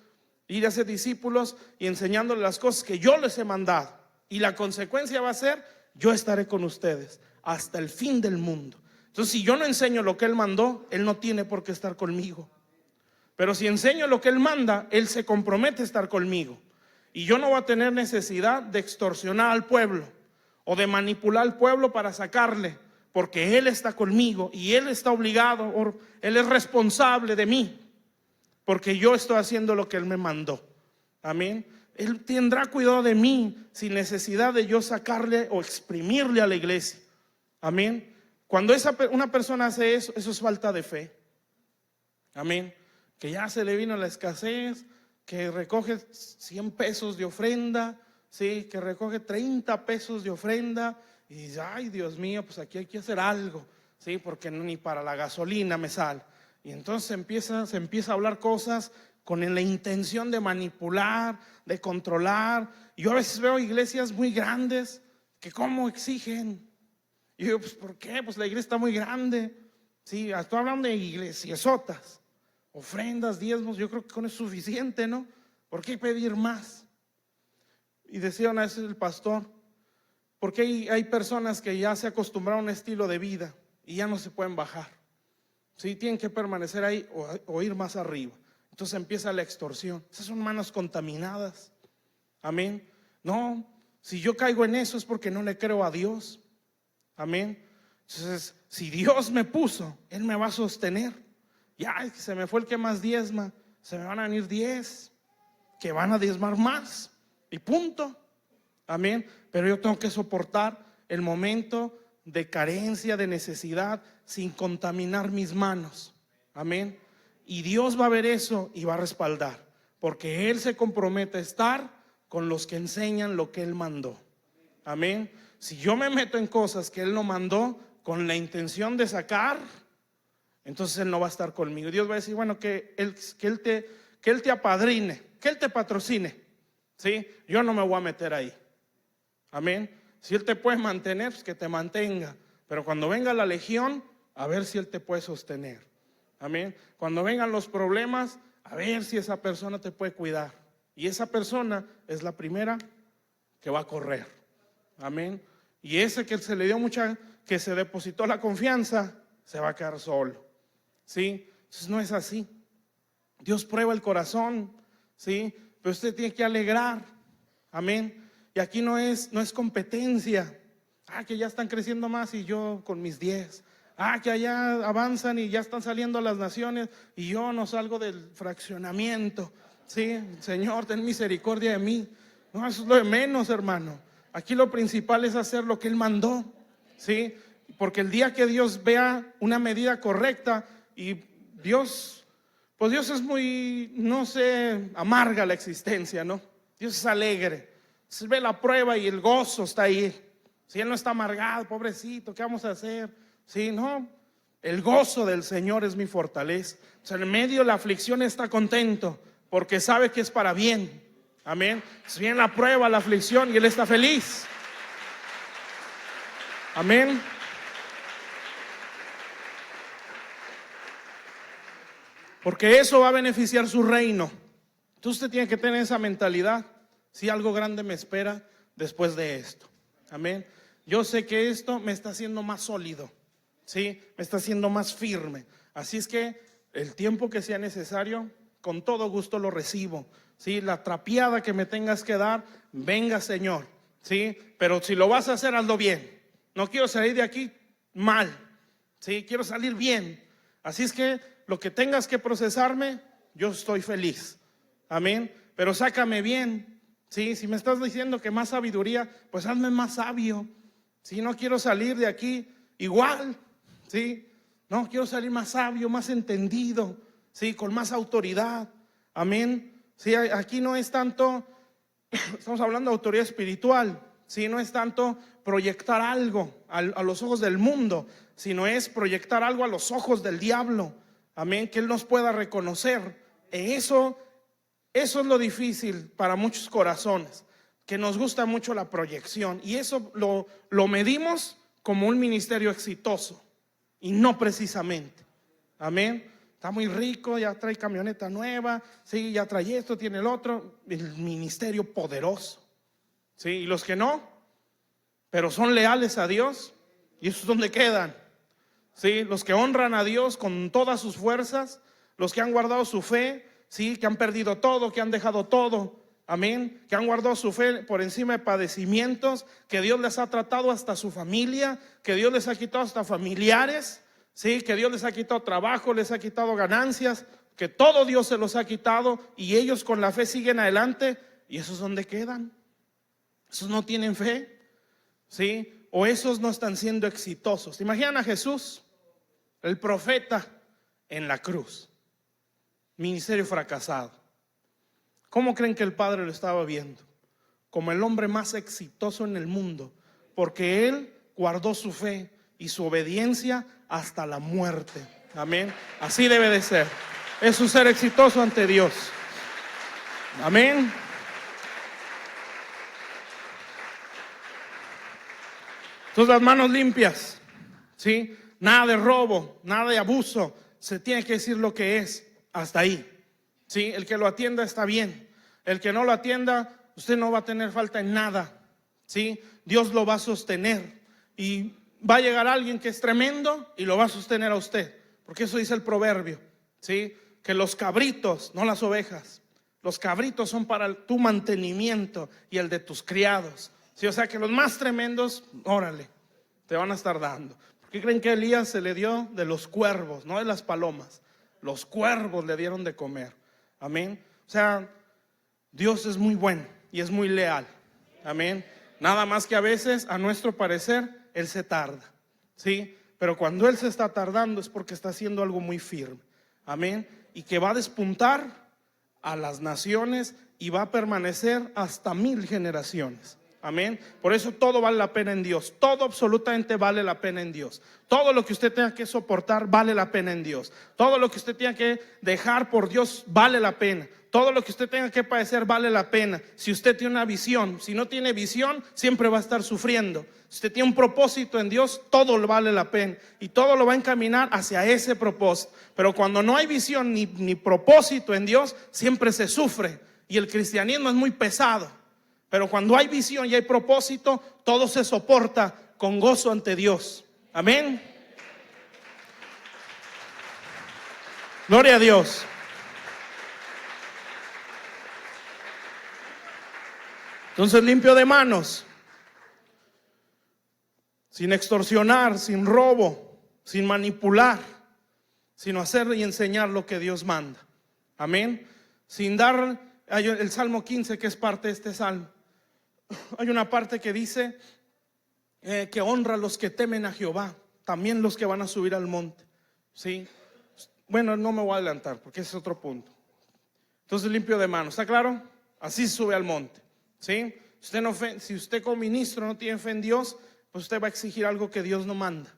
ir a hacer discípulos y enseñándoles las cosas que yo les he mandado. Y la consecuencia va a ser: yo estaré con ustedes hasta el fin del mundo. Entonces, si yo no enseño lo que Él mandó, Él no tiene por qué estar conmigo. Pero si enseño lo que Él manda, Él se compromete a estar conmigo. Y yo no voy a tener necesidad de extorsionar al pueblo o de manipular al pueblo para sacarle, porque Él está conmigo y Él está obligado, Él es responsable de mí, porque yo estoy haciendo lo que Él me mandó. Amén. Él tendrá cuidado de mí sin necesidad de yo sacarle o exprimirle a la iglesia. Amén. Cuando una persona hace eso, eso es falta de fe. Amén. Que ya se le vino la escasez, que recoge 100 pesos de ofrenda, sí, que recoge 30 pesos de ofrenda y dice, ay Dios mío, pues aquí hay que hacer algo, sí, porque ni para la gasolina me sale. Y entonces se empieza a hablar cosas con la intención de manipular, de controlar. Yo a veces veo iglesias muy grandes que cómo exigen. Y yo, pues ¿por qué? Pues la iglesia está muy grande. Sí, estoy hablando de iglesiasotas, ofrendas, diezmos, yo creo que con eso es suficiente, ¿no? ¿Por qué pedir más? Y decía una vez el pastor, porque hay personas que ya se acostumbraron a un estilo de vida y ya no se pueden bajar. Sí, tienen que permanecer ahí o ir más arriba. Entonces empieza la extorsión. Esas son manos contaminadas. Amén. No, si yo caigo en eso es porque no le creo a Dios. Amén. Entonces, si Dios me puso, Él me va a sostener. Ya, se me fue el que más diezma, se me van a venir 10 que van a diezmar más y punto. Amén. Pero yo tengo que soportar el momento de carencia, de necesidad, sin contaminar mis manos. Amén. Y Dios va a ver eso y va a respaldar, porque Él se compromete a estar con los que enseñan lo que Él mandó. Amén. Si yo me meto en cosas que Él no mandó con la intención de sacar, entonces Él no va a estar conmigo. Dios va a decir, bueno, que Él te apadrine, que Él te patrocine. ¿Sí? Yo no me voy a meter ahí. Amén. Si Él te puede mantener, pues que te mantenga. Pero cuando venga la legión, a ver si Él te puede sostener. Amén. Cuando vengan los problemas, a ver si esa persona te puede cuidar. Y esa persona es la primera que va a correr. Amén. Y ese que se le dio que se depositó la confianza, se va a quedar solo. ¿Sí? Entonces no es así. Dios prueba el corazón, ¿sí? Pero usted tiene que alegrar. Amén. Y aquí no es competencia. Que ya están creciendo más y yo con mis 10. Que allá avanzan y ya están saliendo las naciones y yo no salgo del fraccionamiento. Sí, Señor, ten misericordia de mí. No, eso es lo de menos, hermano. Aquí lo principal es hacer lo que Él mandó. Sí, porque el día que Dios vea una medida correcta y Dios, pues Dios es muy, no sé, amarga la existencia, ¿no? Dios es alegre. Se ve la prueba y el gozo está ahí. Si Él no está amargado, pobrecito, ¿qué vamos a hacer? Sí, no, el gozo del Señor es mi fortaleza. O sea, en medio de la aflicción está contento porque sabe que es para bien. Amén. Si viene la prueba, la aflicción y Él está feliz. Amén. Porque eso va a beneficiar su reino. Entonces usted tiene que tener esa mentalidad. Si algo grande me espera después de esto. Amén. Yo sé que esto me está haciendo más sólido. Sí, me está haciendo más firme. Así es que el tiempo que sea necesario, con todo gusto lo recibo. Sí, la trapeada que me tengas que dar, venga, Señor. Sí, pero si lo vas a hacer, hazlo bien. No quiero salir de aquí mal. Sí, quiero salir bien. Así es que lo que tengas que procesarme, yo estoy feliz. Amén. Pero sácame bien. Sí, si me estás diciendo que más sabiduría, pues hazme más sabio. Sí, no quiero salir de aquí igual. Sí, no, quiero salir más sabio, más entendido. Sí, con más autoridad. Amén. Sí, aquí no es tanto, estamos hablando de autoridad espiritual. Sí, no es tanto proyectar algo a los ojos del mundo, sino es proyectar algo a los ojos del diablo. Amén, que Él nos pueda reconocer. Eso es lo difícil para muchos corazones, que nos gusta mucho la proyección. Y eso lo medimos como un ministerio exitoso y no precisamente. Amén. Está muy rico, ya trae camioneta nueva, sí, ya trae esto, tiene el otro. El ministerio poderoso. Sí, y los que no, pero son leales a Dios, y eso es donde quedan. Sí, los que honran a Dios con todas sus fuerzas, los que han guardado su fe, sí, que han perdido todo, que han dejado todo. Amén, que han guardado su fe por encima de padecimientos, que Dios les ha tratado hasta su familia, que Dios les ha quitado hasta familiares. Sí, que Dios les ha quitado trabajo, les ha quitado ganancias, que todo Dios se los ha quitado y ellos con la fe siguen adelante. ¿Y esos dónde quedan? Esos no tienen fe, ¿sí? O esos no están siendo exitosos. ¿Se imaginan a Jesús, el profeta, en la cruz? Ministerio fracasado. ¿Cómo creen que el Padre lo estaba viendo? Como el hombre más exitoso en el mundo, porque él guardó su fe y su obediencia hasta la muerte. Amén. Así debe de ser. Es un ser exitoso ante Dios. Amén. Entonces, las manos limpias, ¿sí? Nada de robo, nada de abuso. Se tiene que decir lo que es, hasta ahí, ¿sí? El que lo atienda está bien. El que no lo atienda, usted no va a tener falta en nada, ¿sí? Dios lo va a sostener. Y va a llegar alguien que es tremendo y lo va a sostener a usted. Porque eso dice el proverbio, ¿sí? Que los cabritos, no las ovejas, los cabritos son para tu mantenimiento y el de tus criados. Sí, o sea que los más tremendos, órale, te van a estar dando. ¿Por qué creen que Elías se le dio de los cuervos, no de las palomas? Los cuervos le dieron de comer. Amén. O sea, Dios es muy bueno y es muy leal. Amén. Nada más que a veces, a nuestro parecer, Él se tarda. ¿Sí? Pero cuando Él se está tardando es porque está haciendo algo muy firme. Amén. Y que va a despuntar a las naciones y va a permanecer hasta 1000 generaciones. Amén. Por eso todo vale la pena en Dios. Todo absolutamente vale la pena en Dios. Todo lo que usted tenga que soportar vale la pena en Dios. Todo lo que usted tenga que dejar por Dios vale la pena. Todo lo que usted tenga que padecer vale la pena. Si usted tiene una visión, si no tiene visión, siempre va a estar sufriendo. Si usted tiene un propósito en Dios, todo vale la pena y todo lo va a encaminar hacia ese propósito. Pero cuando no hay visión ni propósito en Dios, siempre se sufre y el cristianismo es muy pesado. Pero cuando hay visión y hay propósito, todo se soporta con gozo ante Dios. Amén. Gloria a Dios. Entonces, limpio de manos, sin extorsionar, sin robo, sin manipular, sino hacer y enseñar lo que Dios manda. Amén. Sin dar, hay el Salmo 15 que es parte de este salmo. Hay una parte que dice que honra a los que temen a Jehová, también los que van a subir al monte. ¿Sí? Bueno, no me voy a adelantar porque ese es otro punto. Entonces, limpio de manos, ¿está claro? Así se sube al monte. ¿Sí? Si usted como ministro no tiene fe en Dios, pues usted va a exigir algo que Dios no manda.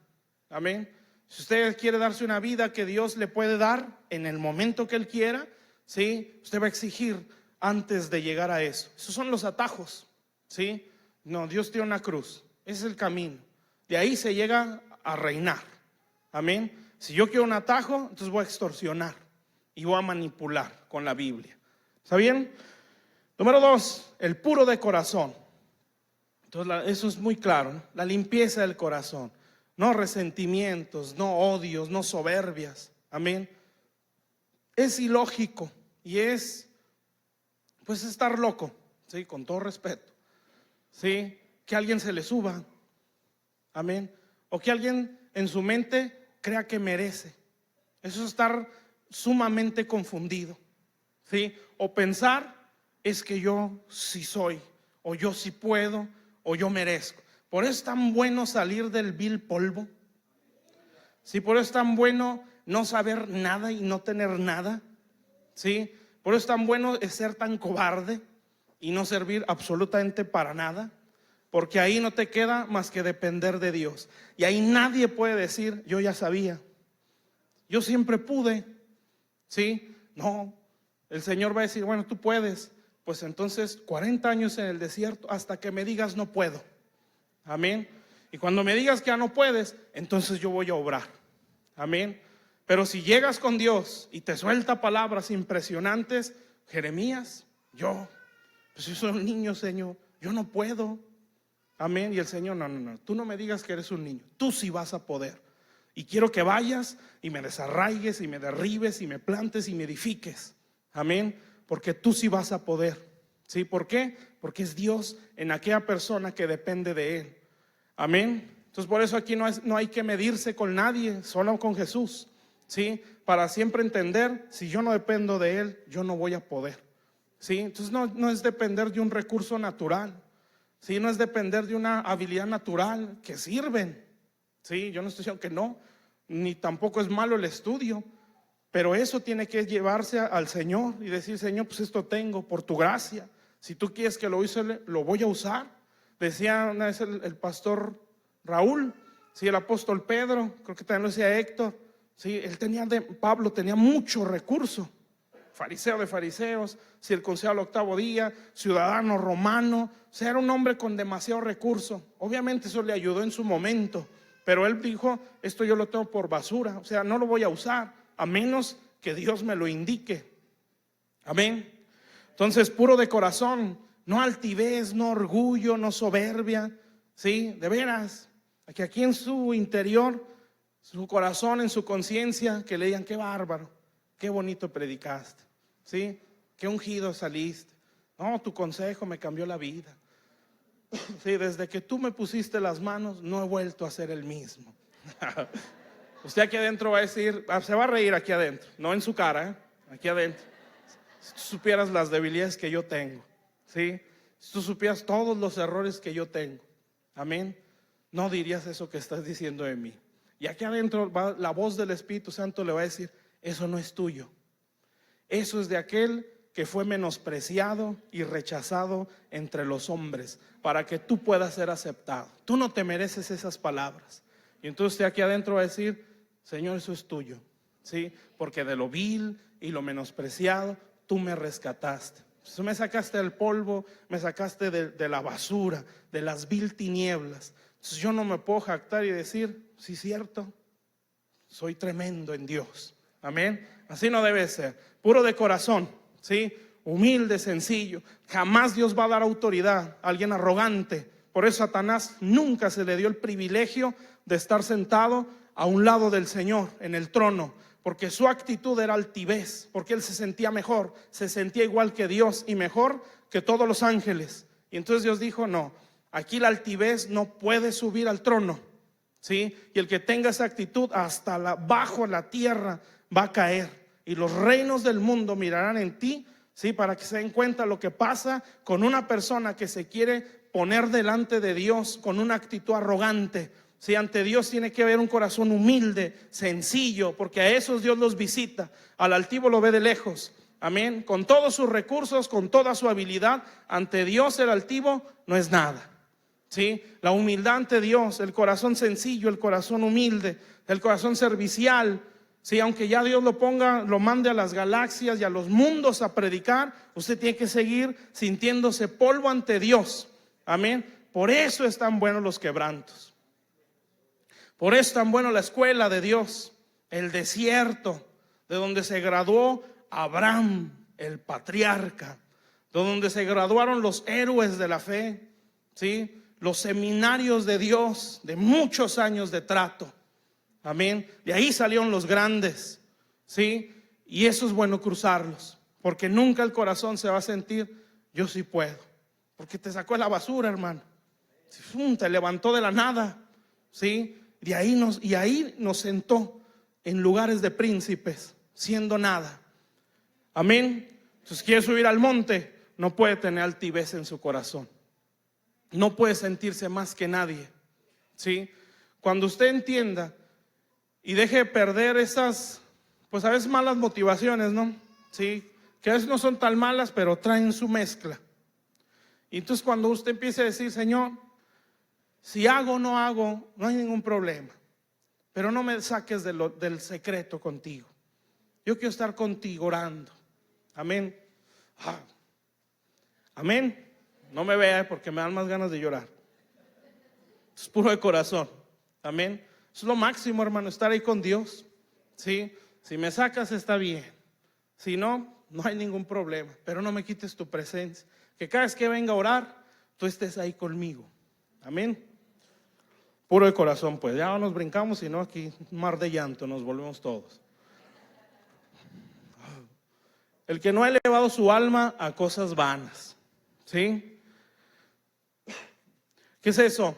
Amén. Si usted quiere darse una vida que Dios le puede dar en el momento que Él quiera, ¿sí? Usted va a exigir antes de llegar a eso. Esos son los atajos. ¿Sí? No, Dios tiene una cruz. Ese es el camino. De ahí se llega a reinar. Amén. Si yo quiero un atajo, entonces voy a extorsionar y voy a manipular con la Biblia. ¿Está bien? Número 2, el puro de corazón. Entonces eso es muy claro, ¿no? La limpieza del corazón. No resentimientos, no odios, no soberbias. Amén. Es ilógico y es, pues, estar loco, ¿sí? Con todo respeto. ¿Sí? Que alguien se le suba. Amén. O que alguien en su mente crea que merece. Eso es estar sumamente confundido. ¿Sí? O pensar es que yo sí soy, o yo sí puedo, o yo merezco. Por eso es tan bueno salir del vil polvo. ¿Sí? Por eso es tan bueno no saber nada y no tener nada. ¿Sí? Por eso es tan bueno ser tan cobarde y no servir absolutamente para nada, porque ahí no te queda más que depender de Dios. Y ahí nadie puede decir, yo ya sabía, yo siempre pude. ¿Sí? No, el Señor va a decir, bueno, tú puedes. Pues entonces 40 años en el desierto hasta que me digas no puedo. Amén. Y cuando me digas que ya no puedes, entonces yo voy a obrar. Amén. Pero si llegas con Dios y te suelta palabras impresionantes, Jeremías, pues yo soy un niño, Señor, yo no puedo. Amén. Y el Señor, no, tú no me digas que eres un niño, tú sí vas a poder. Y quiero que vayas y me desarraigues y me derribes y me plantes y me edifiques. Amén. Porque tú sí vas a poder. ¿Sí? ¿Por qué? Porque es Dios en aquella persona que depende de Él. Amén. Entonces por eso aquí no hay que medirse con nadie, solo con Jesús. ¿Sí? Para siempre entender, si yo no dependo de Él, yo no voy a poder. ¿Sí? Entonces no es depender de un recurso natural. ¿Sí? No es depender de una habilidad natural, que sirven. ¿Sí? Yo no estoy diciendo que no, ni tampoco es malo el estudio. Pero eso tiene que llevarse al Señor y decir: Señor, pues esto tengo por tu gracia. Si tú quieres que lo use, lo voy a usar. Decía una vez el pastor Raúl, sí, el apóstol Pedro, creo que también lo decía Héctor, sí, Pablo tenía mucho recurso. Fariseo de fariseos, circuncidado al 8º día, ciudadano romano, o sea, era un hombre con demasiado recurso. Obviamente eso le ayudó en su momento, pero él dijo: esto yo lo tengo por basura, o sea, no lo voy a usar, a menos que Dios me lo indique. Amén. Entonces, puro de corazón, no altivez, no orgullo, no soberbia, sí, de veras, que aquí en su interior, su corazón, en su conciencia, que le digan: qué bárbaro, qué bonito predicaste, ¿sí? Qué ungido saliste. No, tu consejo me cambió la vida. Sí, desde que tú me pusiste las manos, no he vuelto a ser el mismo. Usted aquí adentro va a decir, se va a reír aquí adentro, no en su cara, aquí adentro. Si tú supieras las debilidades que yo tengo, ¿sí? Si tú supieras todos los errores que yo tengo, amén, no dirías eso que estás diciendo de mí. Y aquí adentro la voz del Espíritu Santo le va a decir: eso no es tuyo. Eso es de aquel que fue menospreciado y rechazado entre los hombres, para que tú puedas ser aceptado. Tú no te mereces esas palabras. Y entonces usted aquí adentro va a decir: Señor, eso es tuyo, ¿sí? Porque de lo vil y lo menospreciado tú me rescataste. Tú me sacaste del polvo, me sacaste de la basura, de las vil tinieblas. Entonces yo no me puedo jactar y decir: sí, cierto, soy tremendo en Dios. Amén. Así no debe ser. Puro de corazón, ¿sí? Humilde, sencillo. Jamás Dios va a dar autoridad a alguien arrogante. Por eso a Satanás nunca se le dio el privilegio de estar sentado a un lado del Señor en el trono, porque su actitud era altivez, porque él se sentía mejor, se sentía igual que Dios y mejor que todos los ángeles. Y entonces Dios dijo: no, aquí la altivez no puede subir al trono, ¿sí? Y el que tenga esa actitud, hasta bajo la tierra va a caer, y los reinos del mundo mirarán en ti, ¿sí? Para que se den cuenta lo que pasa con una persona que se quiere poner delante de Dios con una actitud arrogante. Si ante Dios tiene que haber un corazón humilde, sencillo, porque a esos Dios los visita. Al altivo lo ve de lejos. Amén. Con todos sus recursos, con toda su habilidad, ante Dios el altivo no es nada. ¿Sí? La humildad ante Dios, el corazón sencillo, el corazón humilde, el corazón servicial. Sí, aunque ya Dios lo mande a las galaxias y a los mundos a predicar, usted tiene que seguir sintiéndose polvo ante Dios. Amén. Por eso están buenos los quebrantos. Por eso es tan bueno la escuela de Dios, el desierto, de donde se graduó Abraham, el patriarca, de donde se graduaron los héroes de la fe, ¿sí? Los seminarios de Dios de muchos años de trato. Amén. De ahí salieron los grandes, ¿sí? Y eso es bueno cruzarlos, porque nunca el corazón se va a sentir: yo sí puedo, porque te sacó de la basura, hermano. Te levantó de la nada, ¿sí? Y ahí nos sentó en lugares de príncipes, siendo nada. Amén. Entonces, quiere subir al monte, no puede tener altivez en su corazón, no puede sentirse más que nadie, ¿sí? Cuando usted entienda y deje de perder esas, pues a veces malas motivaciones, ¿no? Sí, que a veces no son tan malas, pero traen su mezcla. Y entonces cuando usted empiece a decir: Señor, si hago o no hago, no hay ningún problema, pero no me saques del secreto contigo. Yo quiero estar contigo orando. Amén. Amén. No me vea, porque me dan más ganas de llorar. Es puro de corazón. Amén. Es lo máximo, hermano, estar ahí con Dios. ¿Sí? Si me sacas, está bien. Si no, no hay ningún problema, pero no me quites tu presencia. Que cada vez que venga a orar, tú estés ahí conmigo. Amén. Puro de corazón, pues ya nos brincamos, si no aquí un mar de llanto nos volvemos todos. El que no ha elevado su alma a cosas vanas, ¿sí? ¿Qué es eso?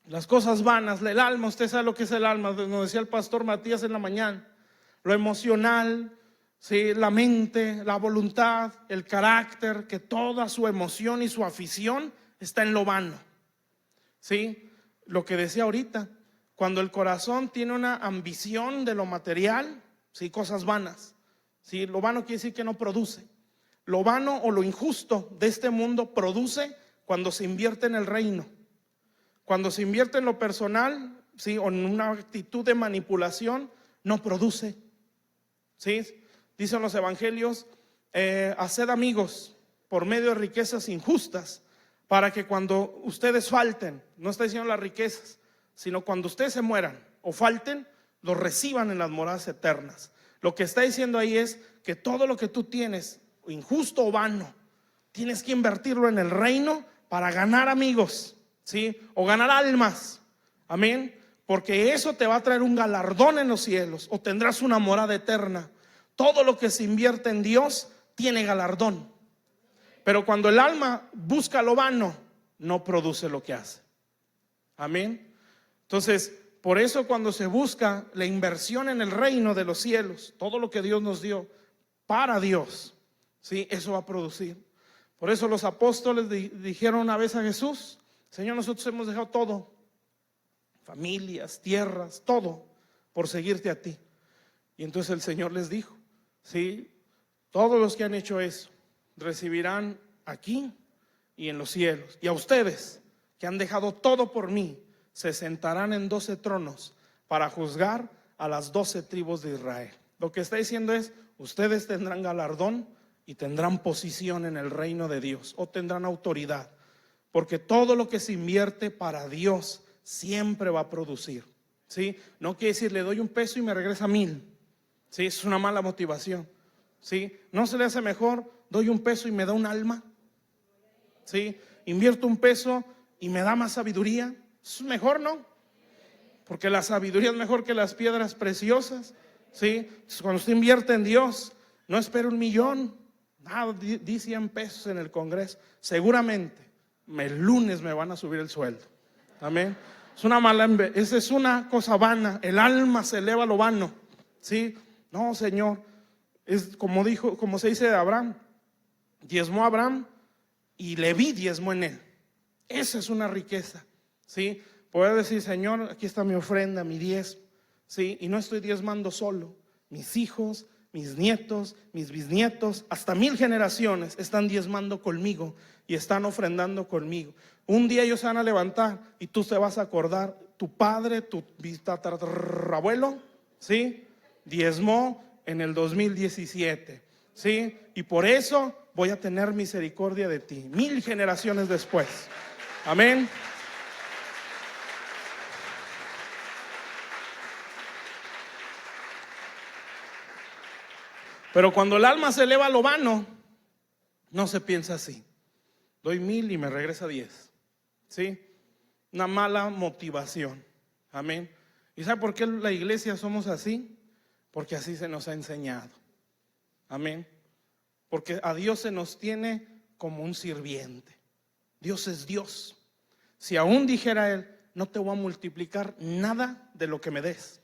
Las cosas vanas, el alma. Usted sabe lo que es el alma, nos decía el pastor Matías en la mañana. Lo emocional, ¿sí? La mente, la voluntad, el carácter, que toda su emoción y su afición está en lo vano, ¿sí? Lo que decía ahorita, cuando el corazón tiene una ambición de lo material, ¿sí? Cosas vanas, ¿sí? Lo vano quiere decir que no produce. Lo vano o lo injusto de este mundo produce cuando se invierte en el reino. Cuando se invierte en lo personal, ¿sí? O en una actitud de manipulación, no produce, ¿sí? Dicen los evangelios, haced amigos por medio de riquezas injustas, para que cuando ustedes falten, no está diciendo las riquezas, sino cuando ustedes se mueran o falten, los reciban en las moradas eternas. Lo que está diciendo ahí es que todo lo que tú tienes, injusto o vano, tienes que invertirlo en el reino para ganar amigos, ¿sí? O ganar almas, amén. Porque eso te va a traer un galardón en los cielos, o tendrás una morada eterna. Todo lo que se invierte en Dios tiene galardón. Pero cuando el alma busca lo vano, no produce lo que hace. Amén. Entonces, por eso cuando se busca la inversión en el reino de los cielos, todo lo que Dios nos dio para Dios, ¿sí? Eso va a producir. Por eso los apóstoles dijeron una vez a Jesús: Señor, nosotros hemos dejado todo, familias, tierras, todo, por seguirte a ti. Y entonces el Señor les dijo: sí, todos los que han hecho eso recibirán aquí y en los cielos. Y a ustedes que han dejado todo por mí, se sentarán en 12 tronos para juzgar a las 12 tribus de Israel. Lo que está diciendo es: ustedes tendrán galardón y tendrán posición en el reino de Dios, o tendrán autoridad, porque todo lo que se invierte para Dios siempre va a producir, ¿sí? No quiere decir le doy un peso y me regresa 1000, ¿sí? Es una mala motivación, ¿sí? ¿No se le hace mejor doy un peso y me da un alma? ¿Sí? Invierto un peso y me da más sabiduría. Es mejor, ¿no? Porque la sabiduría es mejor que las piedras preciosas, ¿sí? Entonces, cuando usted invierte en Dios, no espera 1,000,000. Di 100 pesos en el Congreso. Seguramente el lunes me van a subir el sueldo. Amén. Esa es una cosa vana. El alma se eleva a lo vano, ¿sí? No, Señor, es como se dice de Abraham: diezmó a Abraham y Leví diezmó en él. Esa es una riqueza, ¿sí? Poder decir: Señor, aquí está mi ofrenda, mi diezmo, ¿sí? Y no estoy diezmando solo. Mis hijos, mis nietos, mis bisnietos, hasta 1000 generaciones están diezmando conmigo y están ofrendando conmigo. Un día ellos se van a levantar y tú te vas a acordar: tu padre, tu tatarabuelo, ¿sí? Diezmó en el 2017, ¿sí? Y por eso voy a tener misericordia de ti 1000 generaciones después. Amén. Pero cuando el alma se eleva a lo vano, no se piensa así: doy 1000 y me regresa 10, ¿sí? Una mala motivación. Amén. ¿Y sabe por qué la iglesia somos así? Porque así se nos ha enseñado. Amén. Porque a Dios se nos tiene como un sirviente. Dios es Dios. Si aún dijera Él: no te voy a multiplicar nada de lo que me des,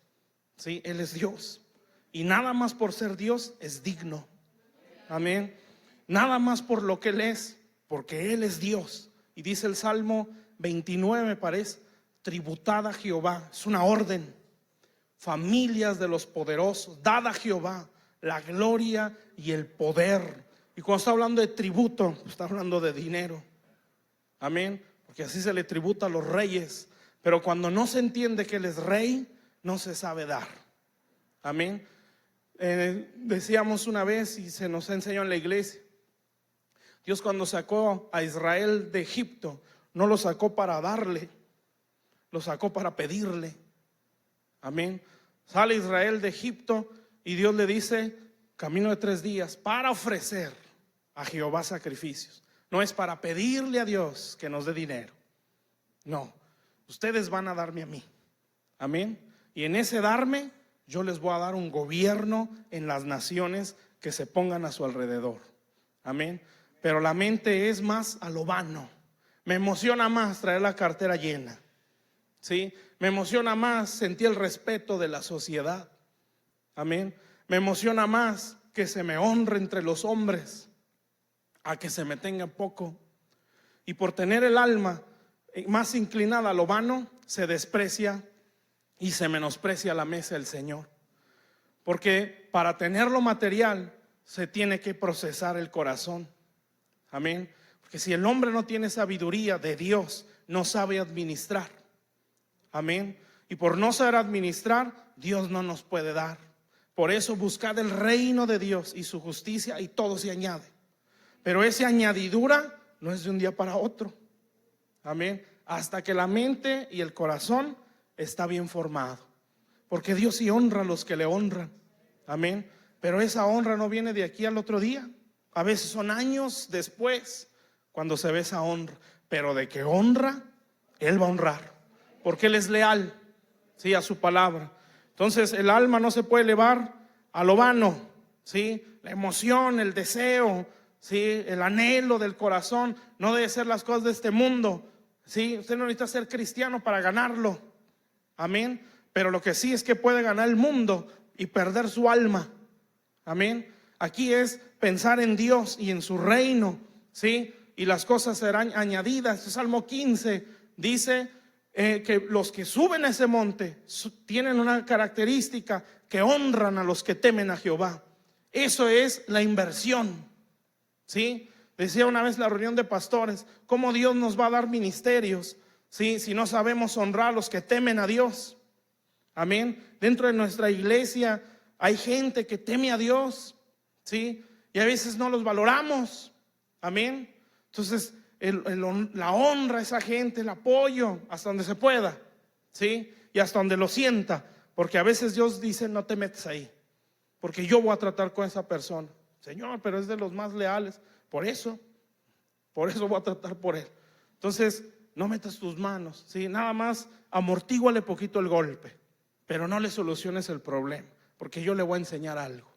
¿sí? Él es Dios. Y nada más por ser Dios es digno. Amén. Nada más por lo que Él es, porque Él es Dios. Y dice el Salmo 29, me parece: tributad a Jehová. Es una orden. Familias de los poderosos, dad a Jehová la gloria y el poder. Y cuando está hablando de tributo, está hablando de dinero. Amén. Porque así se le tributa a los reyes. Pero cuando no se entiende que Él es rey, no se sabe dar. Amén. Decíamos una vez, y se nos enseñó en la iglesia: Dios, cuando sacó a Israel de Egipto, no lo sacó para darle, lo sacó para pedirle. Amén. Sale Israel de Egipto y Dios le dice: camino de 3 días para ofrecer a Jehová sacrificios. No es para pedirle a Dios que nos dé dinero. No, ustedes van a darme a mí. Amén. Y en ese darme, yo les voy a dar un gobierno en las naciones que se pongan a su alrededor. Amén. Pero la mente es más a lo vano. Me emociona más traer la cartera llena, ¿sí? Me emociona más sentir el respeto de la sociedad. Amén. Me emociona más que se me honre entre los hombres a que se me tenga poco. Y por tener el alma más inclinada a lo vano, se desprecia y se menosprecia la mesa del Señor. Porque para tener lo material se tiene que procesar el corazón. Amén. Porque si el hombre no tiene sabiduría de Dios, no sabe administrar. Amén. Y por no saber administrar, Dios no nos puede dar. Por eso buscad el reino de Dios y su justicia, y todo se añade. Pero esa añadidura no es de un día para otro. Amén. Hasta que la mente y el corazón está bien formado. Porque Dios sí honra a los que le honran. Amén. Pero esa honra no viene de aquí al otro día. A veces son años después cuando se ve esa honra. Pero de que honra, Él va a honrar. Porque Él es leal, sí, a su palabra. Entonces el alma no se puede elevar a lo vano, sí. La emoción, el deseo, sí, el anhelo del corazón no debe ser las cosas de este mundo, sí. Usted no necesita ser cristiano para ganarlo. Amén. Pero lo que sí es que puede ganar el mundo y perder su alma. Amén. Aquí es pensar en Dios y en su reino, ¿sí? Y las cosas serán añadidas. Salmo 15 dice que los que suben a ese monte tienen una característica, que honran a los que temen a Jehová. Eso es la inversión, ¿sí? Decía una vez la reunión de pastores, ¿cómo Dios nos va a dar ministerios, ¿sí?, si no sabemos honrar a los que temen a Dios? Amén. Dentro de nuestra iglesia hay gente que teme a Dios, ¿sí? Y a veces no los valoramos. Amén. Entonces la honra a esa gente, el apoyo hasta donde se pueda, ¿sí? Y hasta donde lo sienta. Porque a veces Dios dice, no te metes ahí, porque yo voy a tratar con esa persona. Señor, pero es de los más leales. Por eso voy a tratar por él. Entonces no metas tus manos, ¿sí? Nada más amortíguale poquito el golpe, pero no le soluciones el problema, porque yo le voy a enseñar algo.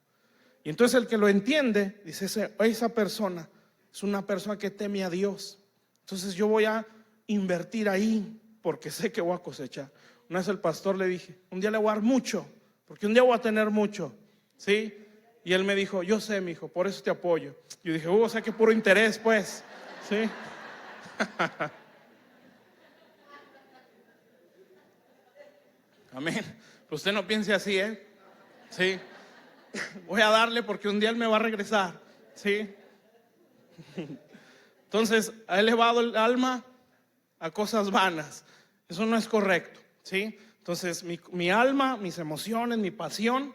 Y entonces el que lo entiende, dice, esa persona es una persona que teme a Dios. Entonces yo voy a invertir ahí, porque sé que voy a cosechar. Una vez el pastor le dije, un día le voy a dar mucho, porque un día voy a tener mucho, ¿sí? Y él me dijo, yo sé, mi hijo, por eso te apoyo. Yo dije, o sea que puro interés, pues, ¿sí? Amén. Pues usted no piense así, ¿eh? Sí. Voy a darle porque un día él me va a regresar, ¿sí? Entonces ha elevado el alma a cosas vanas. Eso no es correcto, ¿sí? Entonces mi alma, mis emociones, mi pasión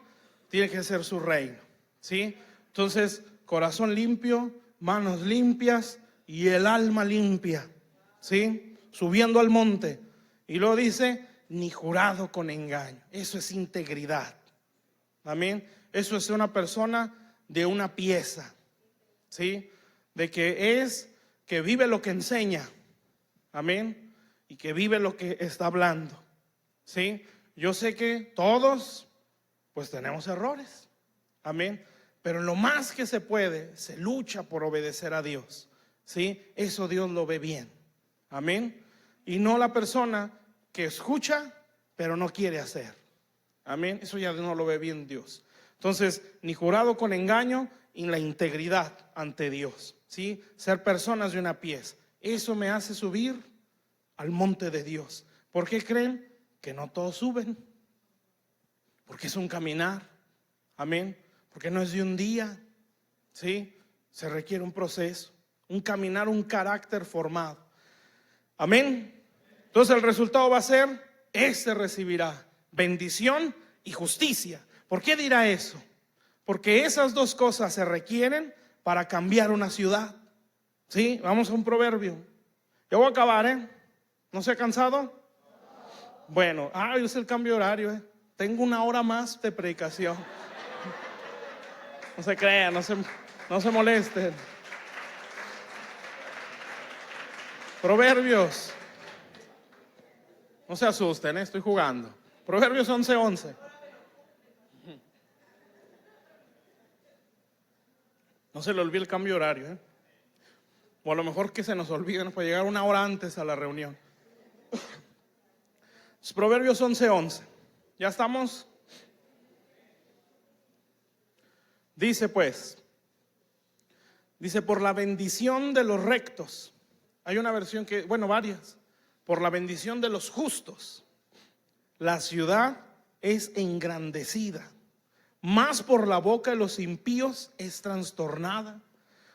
tiene que ser su reino, ¿sí? Entonces corazón limpio, manos limpias y el alma limpia, ¿sí? Subiendo al monte. Y luego dice, ni jurado con engaño. Eso es integridad. Amén. Eso es una persona de una pieza, ¿sí? De que vive lo que enseña. Amén. Y que vive lo que está hablando, ¿sí? Yo sé que todos pues tenemos errores. Amén. Pero lo más que se puede, se lucha por obedecer a Dios, ¿sí? Eso Dios lo ve bien. Amén. Y no la persona que escucha pero no quiere hacer. Amén. Eso ya no lo ve bien Dios. Entonces, ni jurado con engaño y la integridad ante Dios, ¿sí? Ser personas de una pieza. Eso me hace subir al monte de Dios. ¿Por qué creen que no todos suben? Porque es un caminar. Amén. Porque no es de un día, ¿sí? Se requiere un proceso, un caminar, un carácter formado. Amén. Entonces el resultado va a ser, ese recibirá bendición y justicia. ¿Por qué dirá eso? Porque esas dos cosas se requieren para cambiar una ciudad, ¿sí? Vamos a un proverbio. Yo voy a acabar, ¿eh? ¿No se ha cansado? Bueno, es el cambio de horario, ¿eh? Tengo una hora más de predicación. No se crean, no se molesten. Proverbios. No se asusten, estoy jugando. Proverbios 11:11. No se le olvide el cambio de horario, o a lo mejor que se nos olvide para llegar una hora antes a la reunión. Proverbios 11:11. ¿Ya estamos? Dice pues, por la bendición de los rectos. Hay una versión que, varias. Por la bendición de los justos, la ciudad es engrandecida. Más por la boca de los impíos es trastornada.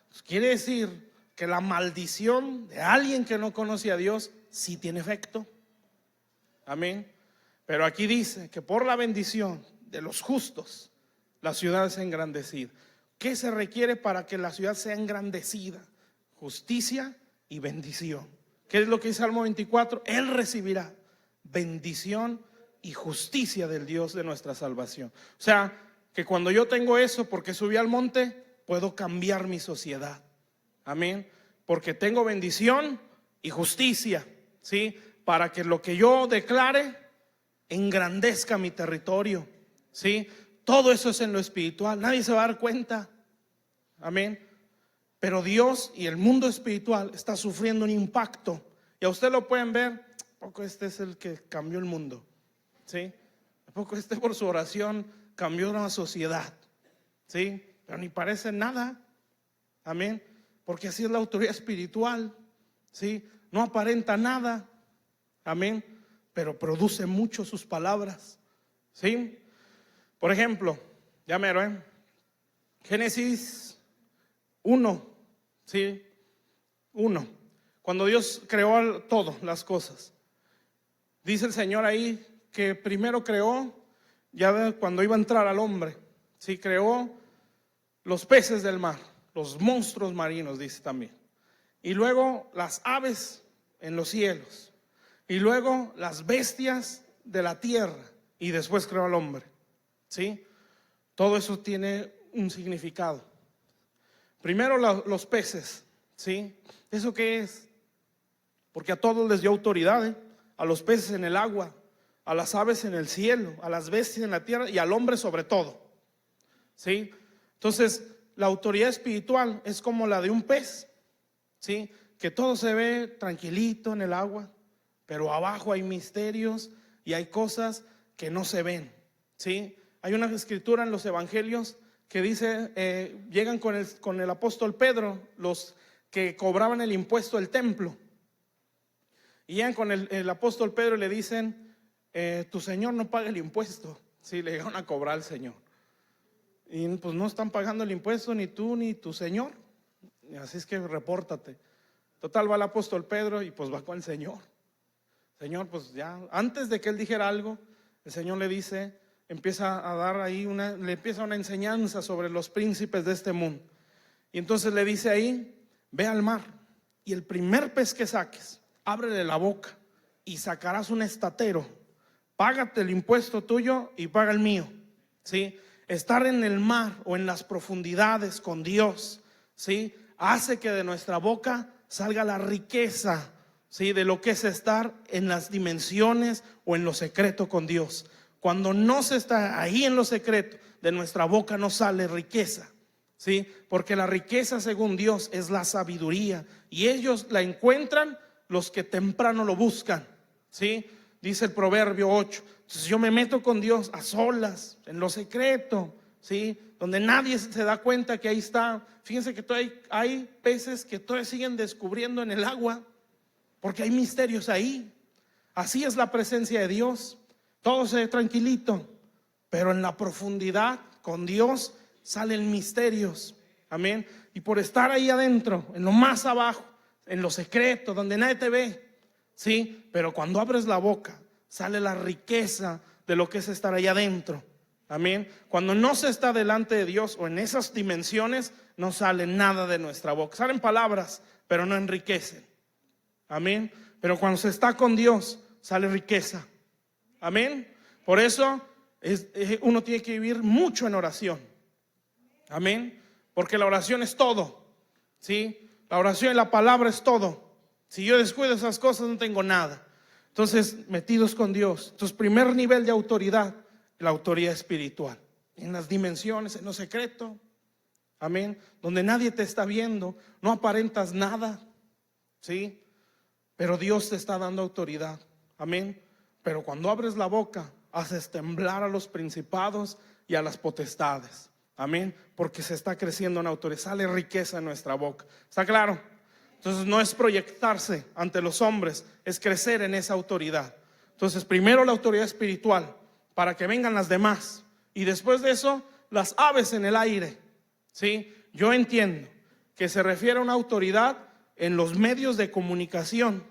Pues quiere decir que la maldición de alguien que no conoce a Dios sí tiene efecto. Amén. Pero aquí dice que por la bendición de los justos la ciudad es engrandecida. ¿Qué se requiere para que la ciudad sea engrandecida? Justicia y bendición. ¿Qué es lo que dice Salmo 24? Él recibirá bendición y justicia del Dios de nuestra salvación. O sea, que cuando yo tengo eso, porque subí al monte, puedo cambiar mi sociedad. Amén. Porque tengo bendición y justicia, ¿sí? Para que lo que yo declare engrandezca mi territorio, ¿sí? Todo eso es en lo espiritual. Nadie se va a dar cuenta. Amén. Pero Dios y el mundo espiritual está sufriendo un impacto. Y a usted lo pueden ver. ¿A poco este es el que cambió el mundo? ¿Sí? ¿A poco este por su oración cambió una sociedad? ¿Sí? Pero ni parece nada. Amén. Porque así es la autoridad espiritual. ¿Sí? No aparenta nada. Amén. Pero produce mucho sus palabras. ¿Sí? Por ejemplo, ya mero, Génesis 1. ¿Sí? 1. Cuando Dios creó todo, las cosas. Dice el Señor ahí que primero creó, ya cuando iba a entrar al hombre, ¿sí? Creó los peces del mar, los monstruos marinos, dice también. Y luego las aves en los cielos. Y luego las bestias de la tierra. Y después creó al hombre. ¿Sí? Todo eso tiene un significado. Primero los peces. ¿Sí? ¿Eso qué es? Porque a todos les dio autoridad, a los peces en el agua, a las aves en el cielo, a las bestias en la tierra y al hombre sobre todo. ¿Sí? Entonces, la autoridad espiritual es como la de un pez, ¿sí? Que todo se ve tranquilito en el agua, pero abajo hay misterios y hay cosas que no se ven, ¿sí? Hay una escritura en los evangelios que dice, llegan con el apóstol Pedro, los que cobraban el impuesto del templo. Y llegan con el apóstol Pedro y le dicen, tu señor no paga el impuesto. Sí, le llegaron a cobrar al Señor. Y pues no están pagando el impuesto ni tú ni tu señor. Así es que repórtate. Total, va el apóstol Pedro y pues va con el Señor. Señor, pues ya, antes de que él dijera algo, el Señor le dice, empieza a dar ahí le empieza una enseñanza sobre los príncipes de este mundo. Y entonces le dice ahí, ve al mar y el primer pez que saques, ábrele la boca y sacarás un estatero. Págate el impuesto tuyo y paga el mío. ¿Sí? Estar en el mar o en las profundidades con Dios, ¿sí? Hace que de nuestra boca salga la riqueza, ¿sí? De lo que es estar en las dimensiones o en lo secreto con Dios. Cuando no se está ahí en lo secreto, de nuestra boca no sale riqueza, ¿sí? Porque la riqueza según Dios es la sabiduría y ellos la encuentran los que temprano lo buscan, ¿sí? Dice el Proverbio 8. Entonces yo me meto con Dios a solas, en lo secreto, ¿sí? Donde nadie se da cuenta que ahí está. Fíjense que todavía hay peces que todavía siguen descubriendo en el agua, porque hay misterios ahí. Así es la presencia de Dios. Todo se ve tranquilito, pero en la profundidad con Dios salen misterios. Amén. Y por estar ahí adentro, en lo más abajo, en lo secreto, donde nadie te ve, ¿sí? Pero cuando abres la boca, sale la riqueza de lo que es estar ahí adentro. Amén. Cuando no se está delante de Dios o en esas dimensiones, no sale nada de nuestra boca. Salen palabras, pero no enriquecen. Amén. Pero cuando se está con Dios, sale riqueza. Amén. Por eso uno tiene que vivir mucho en oración. Amén. Porque la oración es todo, ¿sí? La oración y la palabra es todo. Si yo descuido esas cosas, no tengo nada. Entonces, metidos con Dios. Entonces, primer nivel de autoridad, la autoridad espiritual. En las dimensiones, en lo secreto. Amén. Donde nadie te está viendo, no aparentas nada, ¿sí? Pero Dios te está dando autoridad. Amén. Pero cuando abres la boca, haces temblar a los principados y a las potestades. Amén. Porque se está creciendo en autoridad. Sale riqueza en nuestra boca. ¿Está claro? Entonces no es proyectarse ante los hombres, es crecer en esa autoridad. Entonces primero la autoridad espiritual, para que vengan las demás. Y después de eso, las aves en el aire, ¿sí? Yo entiendo que se refiere a una autoridad en los medios de comunicación,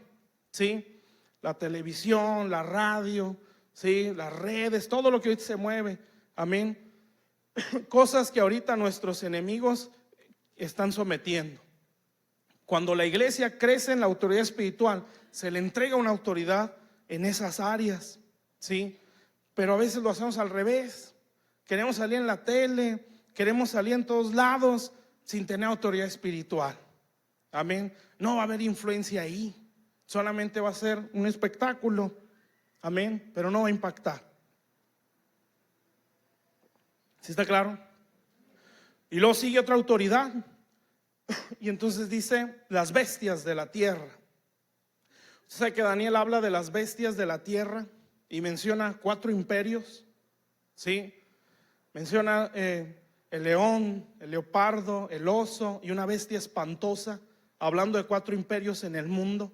¿sí? La televisión, la radio, ¿sí? Las redes, todo lo que hoy se mueve, amén. Cosas que ahorita nuestros enemigos están sometiendo. Cuando la iglesia crece en la autoridad espiritual, se le entrega una autoridad en esas áreas, ¿sí? Pero a veces lo hacemos al revés. Queremos salir en la tele, queremos salir en todos lados sin tener autoridad espiritual. Amén. No va a haber influencia ahí. Solamente va a ser un espectáculo. Amén. Pero no va a impactar. ¿Sí está claro? Y luego sigue otra autoridad. Y entonces dice las bestias de la tierra. Usted sabe que Daniel habla de las bestias de la tierra y menciona 4 imperios, ¿sí? Menciona el león, el leopardo, el oso y una bestia espantosa, hablando de 4 imperios en el mundo.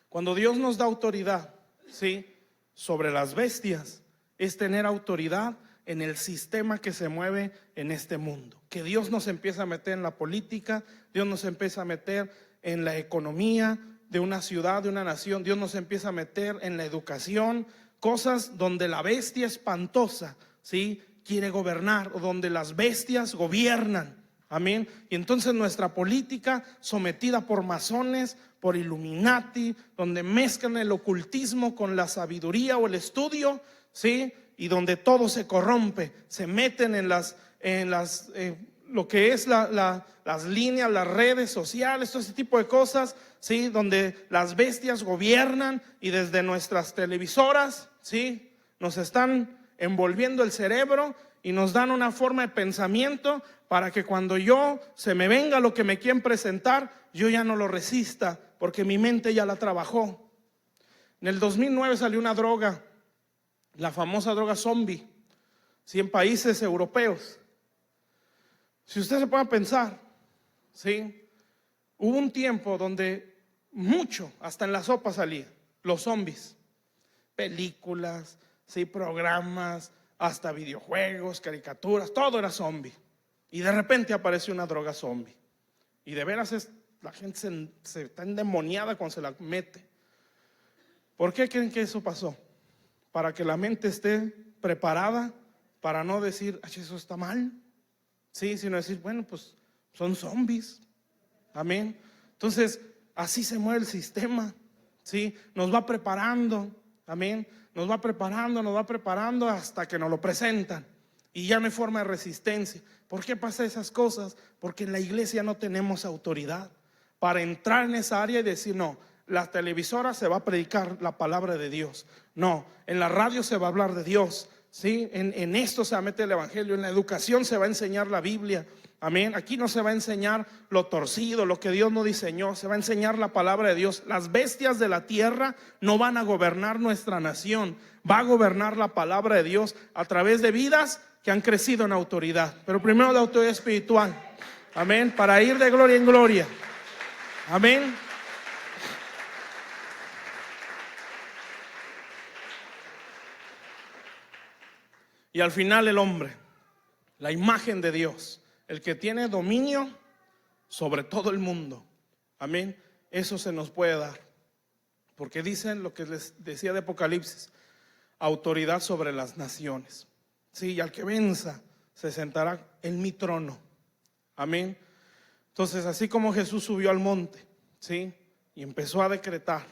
Cuando Dios nos da autoridad, ¿sí?, sobre las bestias, es tener autoridad en el sistema que se mueve en este mundo. Que Dios nos empieza a meter en la política, Dios nos empieza a meter en la economía de una ciudad, de una nación. Dios nos empieza a meter en la educación, cosas donde la bestia espantosa, ¿sí?, quiere gobernar, o donde las bestias gobiernan. Amén. Y entonces nuestra política, sometida por masones, por Illuminati, donde mezclan el ocultismo con la sabiduría o el estudio, ¿sí?, y donde todo se corrompe, se meten en lo que es las líneas, las redes sociales, todo ese tipo de cosas, ¿sí?, donde las bestias gobiernan y desde nuestras televisoras, ¿sí?, nos están envolviendo el cerebro y nos dan una forma de pensamiento para que cuando se me venga lo que me quieren presentar, yo ya no lo resista, porque mi mente ya la trabajó. En el 2009 salió una droga, la famosa droga zombie, ¿sí?, en países europeos. Si usted se pone a pensar, ¿sí?, hubo un tiempo donde mucho, hasta en la sopa salía, los zombies, películas, ¿sí?, programas, hasta videojuegos, caricaturas, todo era zombie. Y de repente aparece una droga zombie. Y de veras la gente se está endemoniada cuando se la mete. ¿Por qué creen que eso pasó? Para que la mente esté preparada para no decir, eso está mal, sí, sino decir, bueno, pues son zombies. Amén. Entonces, así se mueve el sistema, sí, nos va preparando, amén, nos va preparando hasta que nos lo presentan y ya no hay forma de resistencia. ¿Por qué pasa esas cosas? Porque en la iglesia no tenemos autoridad para entrar en esa área y decir, no, la televisora se va a predicar la palabra de Dios, no, en la radio se va a hablar de Dios, ¿sí? En esto se va a meter el evangelio, en la educación se va a enseñar la Biblia. Amén. Aquí no se va a enseñar lo torcido, lo que Dios no diseñó, se va a enseñar la palabra de Dios. Las bestias de la tierra no van a gobernar nuestra nación, va a gobernar la palabra de Dios a través de vidas que han crecido en autoridad, pero primero de autoridad espiritual. Amén. Para ir de gloria en gloria. Amén. Y al final el hombre, la imagen de Dios, el que tiene dominio sobre todo el mundo. Amén. Eso se nos puede dar. Porque dicen lo que les decía de Apocalipsis, autoridad sobre las naciones. Sí, y al que venza se sentará en mi trono. Amén. Entonces, así como Jesús subió al monte, sí, y empezó a decretar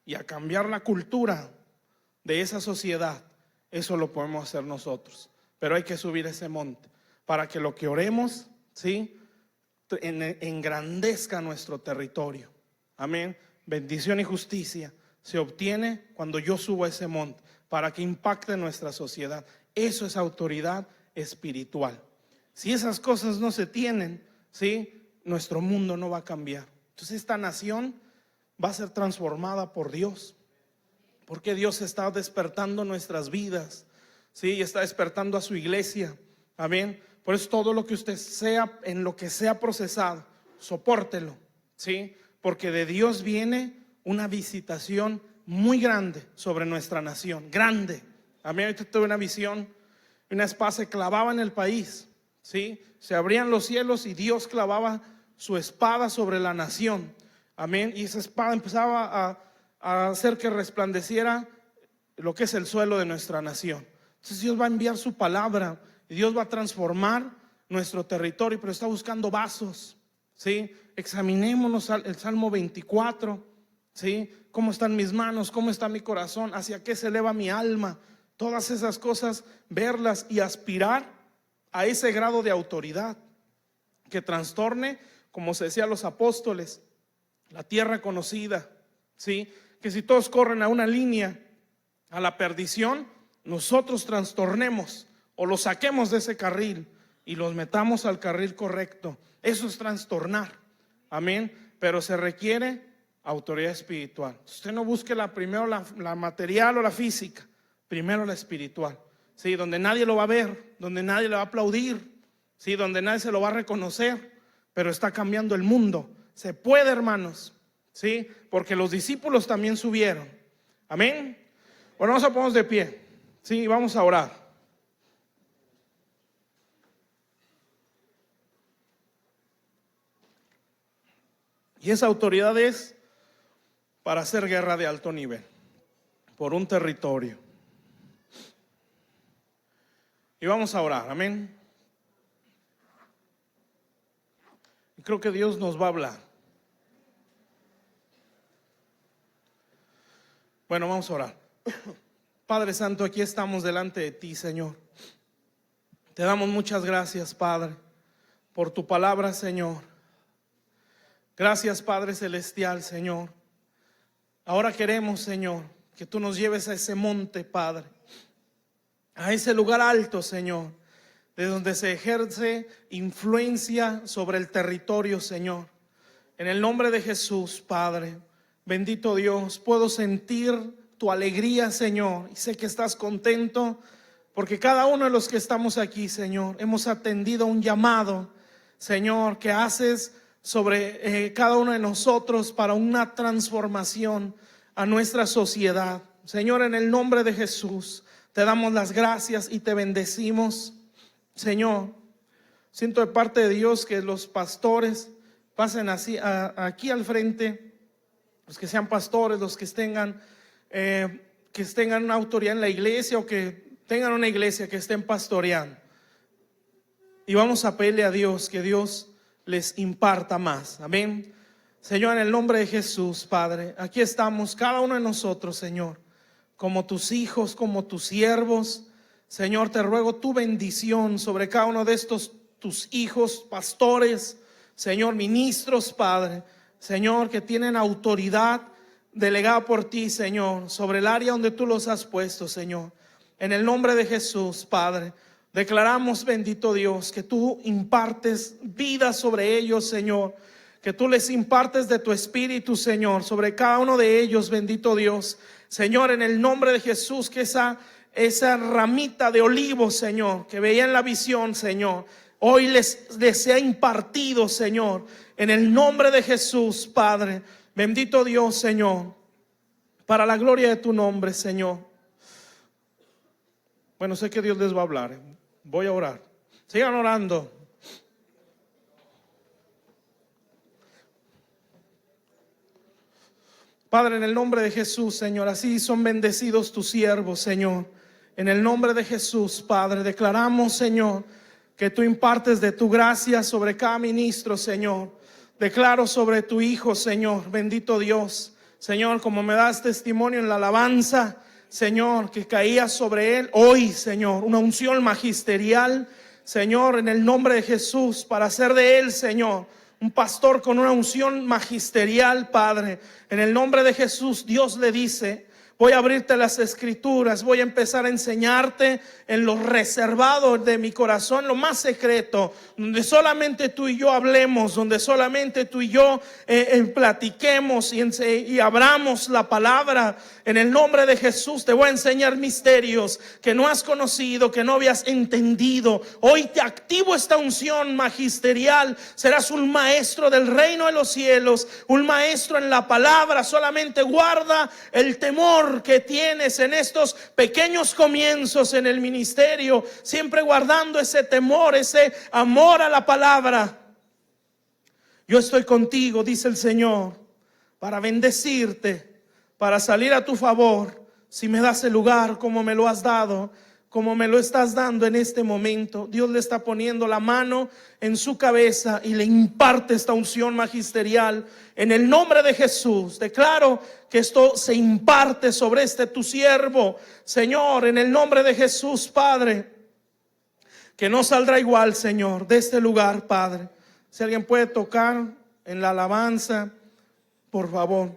y a cambiar la cultura de esa sociedad, eso lo podemos hacer nosotros. Pero hay que subir ese monte para que lo que oremos, ¿sí?, engrandezca nuestro territorio. Amén. Bendición y justicia se obtiene cuando yo subo a ese monte para que impacte nuestra sociedad. Eso es autoridad espiritual. Si esas cosas no se tienen, ¿sí?, nuestro mundo no va a cambiar. Entonces esta nación va a ser transformada por Dios, porque Dios está despertando nuestras vidas, ¿sí?, y está despertando a su iglesia. Amén. Por eso todo lo que usted sea, en lo que sea procesado, sopórtelo, ¿sí?, porque de Dios viene una visitación muy grande sobre nuestra nación, grande. Amén. Ahorita tuve una visión Una espada se clavaba en el país, ¿sí? Se abrían los cielos y Dios clavaba su espada sobre la nación. Amén. Y esa espada empezaba a hacer que resplandeciera lo que es el suelo de nuestra nación. Entonces Dios va a enviar su palabra y Dios va a transformar nuestro territorio, pero está buscando vasos, ¿sí? Examinémonos el Salmo 24, ¿sí? ¿Cómo están mis manos? ¿Cómo está mi corazón? ¿Hacia qué se eleva mi alma? Todas esas cosas, verlas y aspirar a ese grado de autoridad que trastorne, como se decía a los apóstoles, la tierra conocida, ¿sí? Que si todos corren a una línea a la perdición, nosotros trastornemos o los saquemos de ese carril y los metamos al carril correcto. Eso es trastornar, amén. Pero se requiere autoridad espiritual. Usted no busque primero la material o la física, primero la espiritual, ¿sí? Donde nadie lo va a ver, donde nadie le va a aplaudir, ¿sí? Donde nadie se lo va a reconocer, pero está cambiando el mundo. Se puede, hermanos, ¿sí? Porque los discípulos también subieron, amén. Bueno, vamos a ponernos de pie, ¿sí? Vamos a orar. Y esa autoridad es para hacer guerra de alto nivel, por un territorio. Y vamos a orar, amén. Y creo que Dios nos va a hablar. Bueno, vamos a orar. Padre Santo, aquí estamos delante de ti, Señor. Te damos muchas gracias, Padre, por tu palabra, Señor. Gracias, Padre Celestial, Señor. Ahora queremos, Señor, que tú nos lleves a ese monte, Padre, a ese lugar alto, Señor, de donde se ejerce influencia sobre el territorio, Señor. En el nombre de Jesús, Padre, bendito Dios, puedo sentir tu alegría, Señor, y sé que estás contento porque cada uno de los que estamos aquí, Señor, hemos atendido un llamado, Señor, que haces sobre cada uno de nosotros para una transformación a nuestra sociedad. Señor, en el nombre de Jesús te damos las gracias y te bendecimos. Señor, siento de parte de Dios que los pastores pasen así aquí al frente, los que sean pastores, los que tengan una autoridad en la iglesia o que tengan una iglesia que estén pastoreando. Y vamos a pedirle a Dios que Dios les imparta más, amén. Señor, en el nombre de Jesús, Padre, aquí estamos cada uno de nosotros, Señor, como tus hijos, como tus siervos. Señor, te ruego tu bendición sobre cada uno de estos tus hijos, pastores, Señor, ministros, Padre, Señor, que tienen autoridad delegada por ti, Señor, sobre el área donde tú los has puesto, Señor. En el nombre de Jesús, Padre, declaramos, bendito Dios, que tú impartes vida sobre ellos, Señor, que tú les impartes de tu espíritu, Señor, sobre cada uno de ellos, bendito Dios. Señor, en el nombre de Jesús, que esa ramita de olivo, Señor, que veía en la visión, Señor, hoy les sea impartido, Señor, en el nombre de Jesús, Padre. Bendito Dios, Señor, para la gloria de tu nombre, Señor. Bueno, sé que Dios les va a hablar. Voy a orar. Sigan orando. Padre, en el nombre de Jesús, Señor, así son bendecidos tus siervos, Señor. En el nombre de Jesús, Padre, declaramos, Señor, que tú impartes de tu gracia sobre cada ministro, Señor. Declaro sobre tu hijo, Señor, bendito Dios, Señor, como me das testimonio en la alabanza, Señor, que caía sobre él hoy, Señor, una unción magisterial, Señor, en el nombre de Jesús, para hacer de él, Señor, un pastor con una unción magisterial, Padre. En el nombre de Jesús, Dios le dice: voy a abrirte las escrituras, voy a empezar a enseñarte en lo reservado de mi corazón, lo más secreto, donde solamente tú y yo hablemos, donde solamente tú y yo platiquemos y abramos la palabra. En el nombre de Jesús te voy a enseñar misterios que no has conocido, que no habías entendido. Hoy te activo esta unción magisterial. Serás un maestro del reino de los cielos, un maestro en la palabra. Solamente guarda el temor temor que tienes en estos pequeños comienzos en el ministerio, siempre guardando ese temor, ese amor a la palabra. Yo estoy contigo, dice el Señor, para bendecirte, para salir a tu favor, si me das el lugar como me lo has dado, como me lo estás dando en este momento. Dios le está poniendo la mano en su cabeza y le imparte esta unción magisterial en el nombre de Jesús. Declaro que esto se imparte sobre este tu siervo, Señor, en el nombre de Jesús, Padre, que no saldrá igual, Señor, de este lugar, Padre. Si alguien puede tocar en la alabanza, por favor.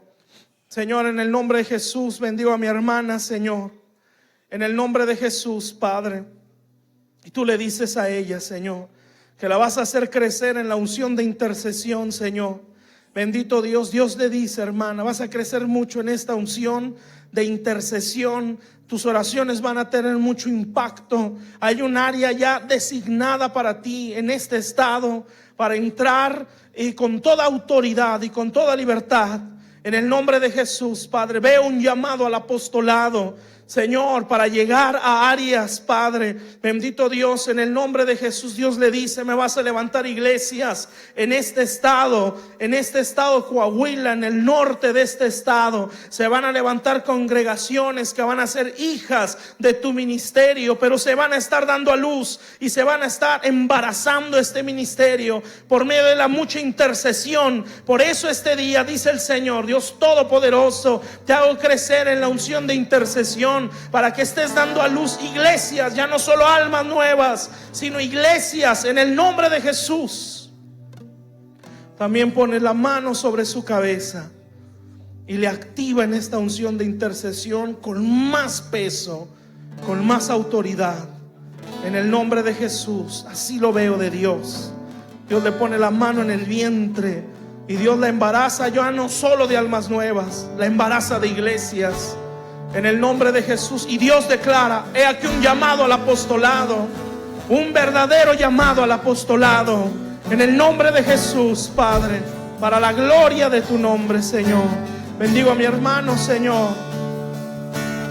Señor, en el nombre de Jesús, bendigo a mi hermana, Señor. En el nombre de Jesús, Padre. Y tú le dices a ella, Señor, que la vas a hacer crecer en la unción de intercesión, Señor. Bendito Dios. Dios le dice, hermana, vas a crecer mucho en esta unción de intercesión. Tus oraciones van a tener mucho impacto. Hay un área ya designada para ti en este estado, para entrar y con toda autoridad y con toda libertad. En el nombre de Jesús, Padre, veo un llamado al apostolado, Señor, para llegar a áreas, Padre. Bendito Dios, en el nombre de Jesús. Dios le dice, me vas a levantar iglesias en este estado Coahuila, en el norte de este estado. Se van a levantar congregaciones que van a ser hijas de tu ministerio, pero se van a estar dando a luz y se van a estar embarazando este ministerio por medio de la mucha intercesión. Por eso este día, dice el Señor, Dios Todopoderoso, te hago crecer en la unción de intercesión, para que estés dando a luz iglesias, ya no solo almas nuevas, sino iglesias en el nombre de Jesús. También pone la mano sobre su cabeza y le activa en esta unción de intercesión con más peso, con más autoridad, en el nombre de Jesús. Así lo veo de Dios. Dios le pone la mano en el vientre y Dios la embaraza, ya no solo de almas nuevas, la embaraza de iglesias en el nombre de Jesús. Y Dios declara, he aquí un llamado al apostolado, un verdadero llamado al apostolado, en el nombre de Jesús, Padre, para la gloria de tu nombre, Señor. Bendigo a mi hermano, Señor,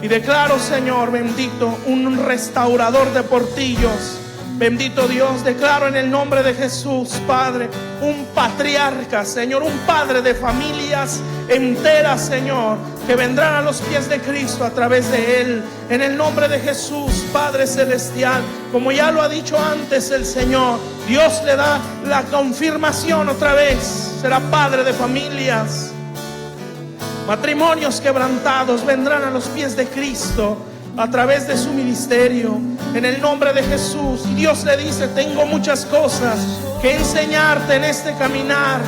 y declaro, Señor, bendito, un restaurador de portillos. Bendito Dios, declaro en el nombre de Jesús, Padre, un patriarca, Señor, un padre de familias enteras, Señor, que vendrán a los pies de Cristo a través de Él. En el nombre de Jesús, Padre Celestial, como ya lo ha dicho antes el Señor, Dios le da la confirmación otra vez. Será padre de familias. Matrimonios quebrantados vendrán a los pies de Cristo a través de su ministerio, en el nombre de Jesús. Y Dios le dice, tengo muchas cosas que enseñarte en este caminar.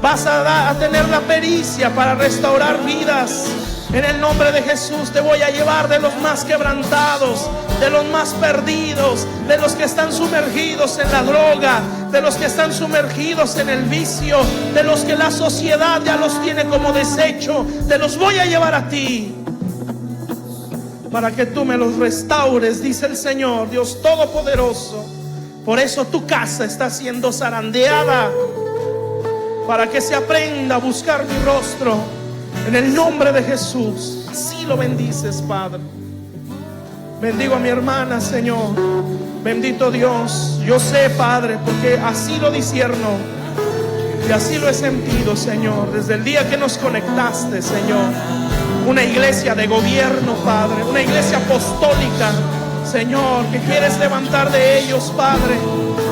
Vas a tener la pericia para restaurar vidas. En el nombre de Jesús te voy a llevar de los más quebrantados, de los más perdidos, de los que están sumergidos en la droga, de los que están sumergidos en el vicio, de los que la sociedad ya los tiene como desecho. Te los voy a llevar a ti, para que tú me los restaures, dice el Señor, Dios Todopoderoso. Por eso tu casa está siendo zarandeada, para que se aprenda a buscar mi rostro, en el nombre de Jesús. Así lo bendices, Padre. Bendigo a mi hermana, Señor. Bendito Dios. Yo sé, Padre, porque así lo discierno y así lo he sentido, Señor, desde el día que nos conectaste, Señor. Una iglesia de gobierno, Padre, una iglesia apostólica, Señor, que quieres levantar de ellos, Padre,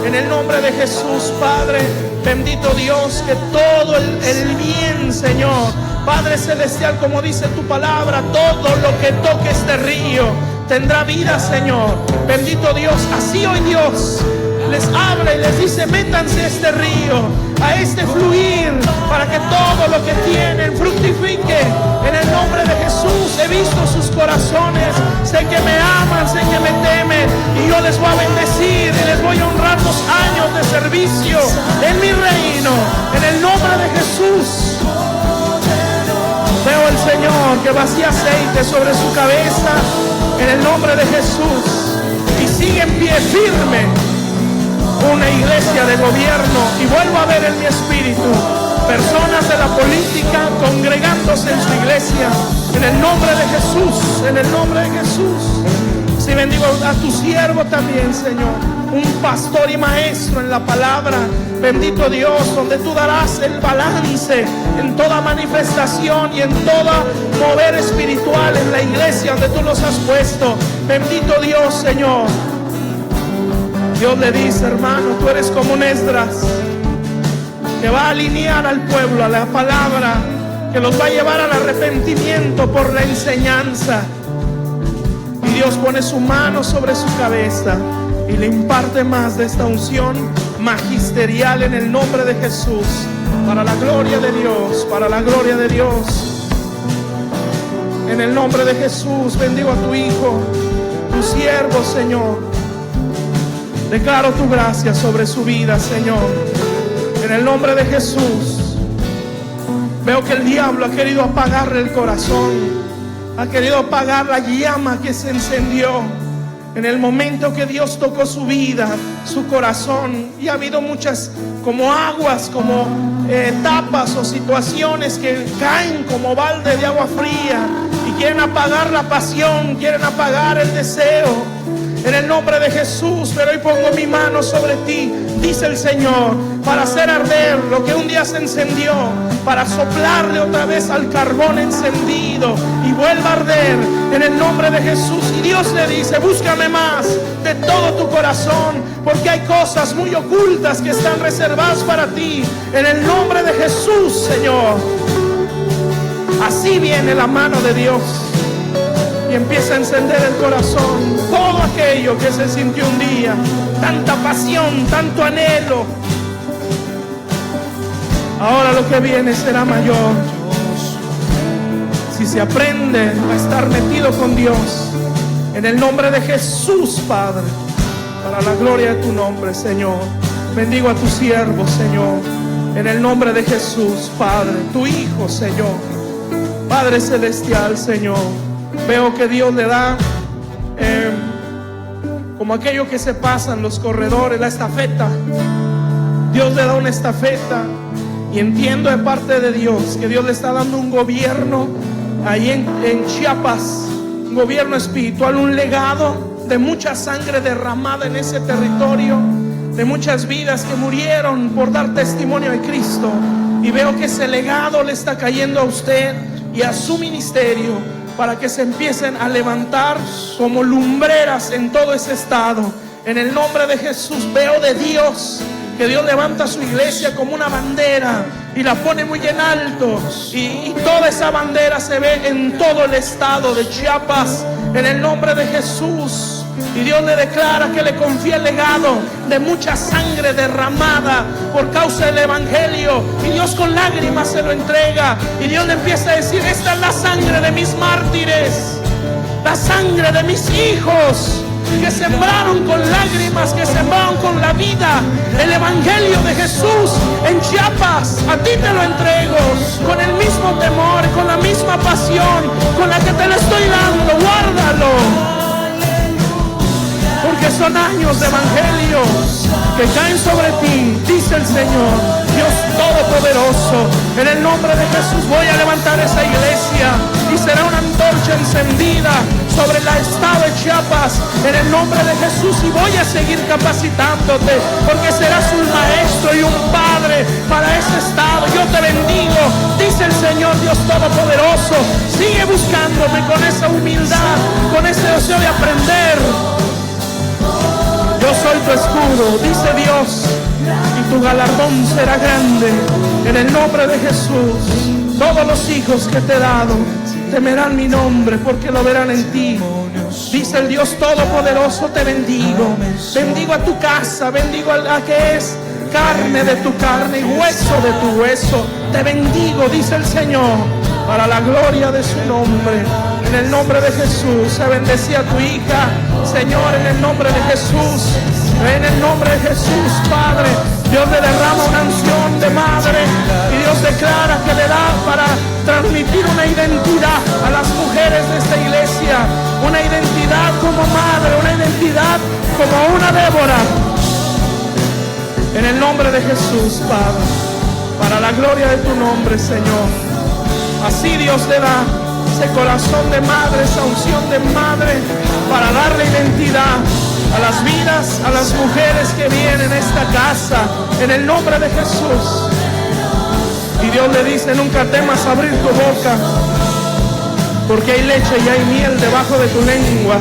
en el nombre de Jesús, Padre. Bendito Dios, que todo el bien, Señor, Padre Celestial, como dice tu palabra, todo lo que toque este río tendrá vida, Señor. Bendito Dios, así hoy Dios les habla y les dice, métanse a este río, a este fluir, para que todo lo que tienen fructifique. En el nombre de Jesús, he visto sus corazones, sé que me aman, sé que me temen, y yo les voy a bendecir y les voy a honrar los años de servicio en mi reino, en el nombre de Jesús. Veo al Señor que vacía aceite sobre su cabeza, en el nombre de Jesús, y sigue en pie firme una iglesia de gobierno. Y vuelvo a ver en mi espíritu personas de la política congregándose en su iglesia, En el nombre de Jesús, en el nombre de Jesús. Sí, bendigo a tu siervo también, Señor. Un pastor y maestro en la palabra. Bendito Dios, donde tú darás el balance en toda manifestación y en todo mover espiritual en la iglesia donde tú los has puesto. Bendito Dios, Señor. Dios le dice, hermano, tú eres como un Esdras que va a alinear al pueblo a la palabra, que los va a llevar al arrepentimiento por la enseñanza. Y Dios pone su mano sobre su cabeza y le imparte más de esta unción magisterial en el nombre de Jesús, para la gloria de Dios, para la gloria de Dios. En el nombre de Jesús bendigo a tu Hijo, tu siervo, Señor. Declaro tu gracia sobre su vida, Señor. En el nombre de Jesús. Veo que el diablo ha querido apagarle el corazón, ha querido apagar la llama que se encendió en el momento que Dios tocó su vida, su corazón. Y ha habido muchas como aguas, como etapas o situaciones que caen como balde de agua fría y quieren apagar la pasión, quieren apagar el deseo. En el nombre de Jesús, pero hoy pongo mi mano sobre ti, dice el Señor, para hacer arder lo que un día se encendió, para soplarle otra vez al carbón encendido y vuelva a arder en el nombre de Jesús. Y Dios le dice, búscame más de todo tu corazón, porque hay cosas muy ocultas que están reservadas para ti. En el nombre de Jesús, Señor. Así viene la mano de Dios y empieza a encender el corazón. Todo aquello que se sintió un día, tanta pasión, tanto anhelo, ahora lo que viene será mayor. Si se aprende a estar metido con Dios, en el nombre de Jesús, Padre, para la gloria de tu nombre, Señor. Bendigo a tu siervo, Señor, en el nombre de Jesús, Padre, tu Hijo, Señor. Padre celestial, Señor, veo que Dios le da como aquello que se pasa en los corredores, la estafeta. Dios le da una estafeta y entiendo de parte de Dios que Dios le está dando un gobierno ahí en Chiapas, un gobierno espiritual, un legado de mucha sangre derramada en ese territorio, de muchas vidas que murieron por dar testimonio de Cristo. Y veo que ese legado le está cayendo a usted y a su ministerio, para que se empiecen a levantar como lumbreras en todo ese estado. En el nombre de Jesús veo de Dios que Dios levanta su iglesia como una bandera y la pone muy en alto, y toda esa bandera se ve en todo el estado de Chiapas, en el nombre de Jesús. Y Dios le declara que le confía el legado de mucha sangre derramada por causa del evangelio, y Dios con lágrimas se lo entrega, y Dios le empieza a decir, esta es la sangre de mis mártires, la sangre de mis hijos que sembraron con lágrimas, que sembraron con la vida el evangelio de Jesús en Chiapas. A ti te lo entrego con el mismo temor, con la misma pasión con la que te lo estoy dando. Guárdalo, porque son años de evangelio que caen sobre ti, dice el Señor, Dios Todopoderoso. En el nombre de Jesús voy a levantar esa iglesia y será una antorcha encendida sobre el estado de Chiapas, en el nombre de Jesús. Y voy a seguir capacitándote, porque serás un maestro y un padre para ese estado. Yo te bendigo, dice el Señor Dios Todopoderoso. Sigue buscándome con esa humildad, con ese deseo de aprender. Yo soy tu escudo, dice Dios, y tu galardón será grande. En el nombre de Jesús, todos los hijos que te he dado temerán mi nombre, porque lo verán en ti. Dice el Dios Todopoderoso, te bendigo. Bendigo a tu casa, bendigo a que es carne de tu carne y hueso de tu hueso. Te bendigo, dice el Señor, para la gloria de su nombre. En el nombre de Jesús, se bendecía a tu hija, Señor, en el nombre de Jesús. En el nombre de Jesús, Padre, Dios le derrama una unción de madre, y Dios declara que le da para transmitir una identidad a las mujeres de esta iglesia, una identidad como madre, una identidad como una Débora. En el nombre de Jesús, Padre, para la gloria de tu nombre, Señor. Así Dios le da ese corazón de madre, esa unción de madre, para darle identidad a las vidas, a las mujeres que vienen a esta casa, en el nombre de Jesús. Y Dios le dice: nunca temas abrir tu boca, porque hay leche y hay miel debajo de tu lengua.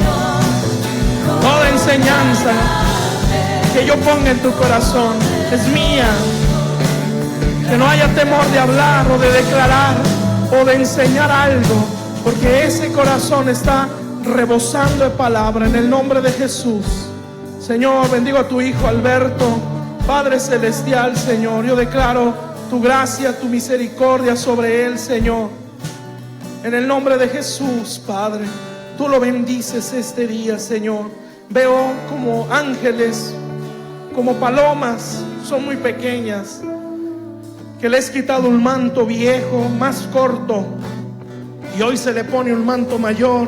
Toda enseñanza que yo ponga en tu corazón es mía. Que no haya temor de hablar o de declarar o de enseñar algo, porque ese corazón está rebosando de palabra, en el nombre de Jesús. Señor, bendigo a tu hijo Alberto. Padre celestial, Señor, yo declaro tu gracia, tu misericordia sobre él, Señor. En el nombre de Jesús, Padre, tú lo bendices este día, Señor. Veo como ángeles, como palomas, son muy pequeñas, que le has quitado un manto viejo, más corto, y hoy se le pone un manto mayor,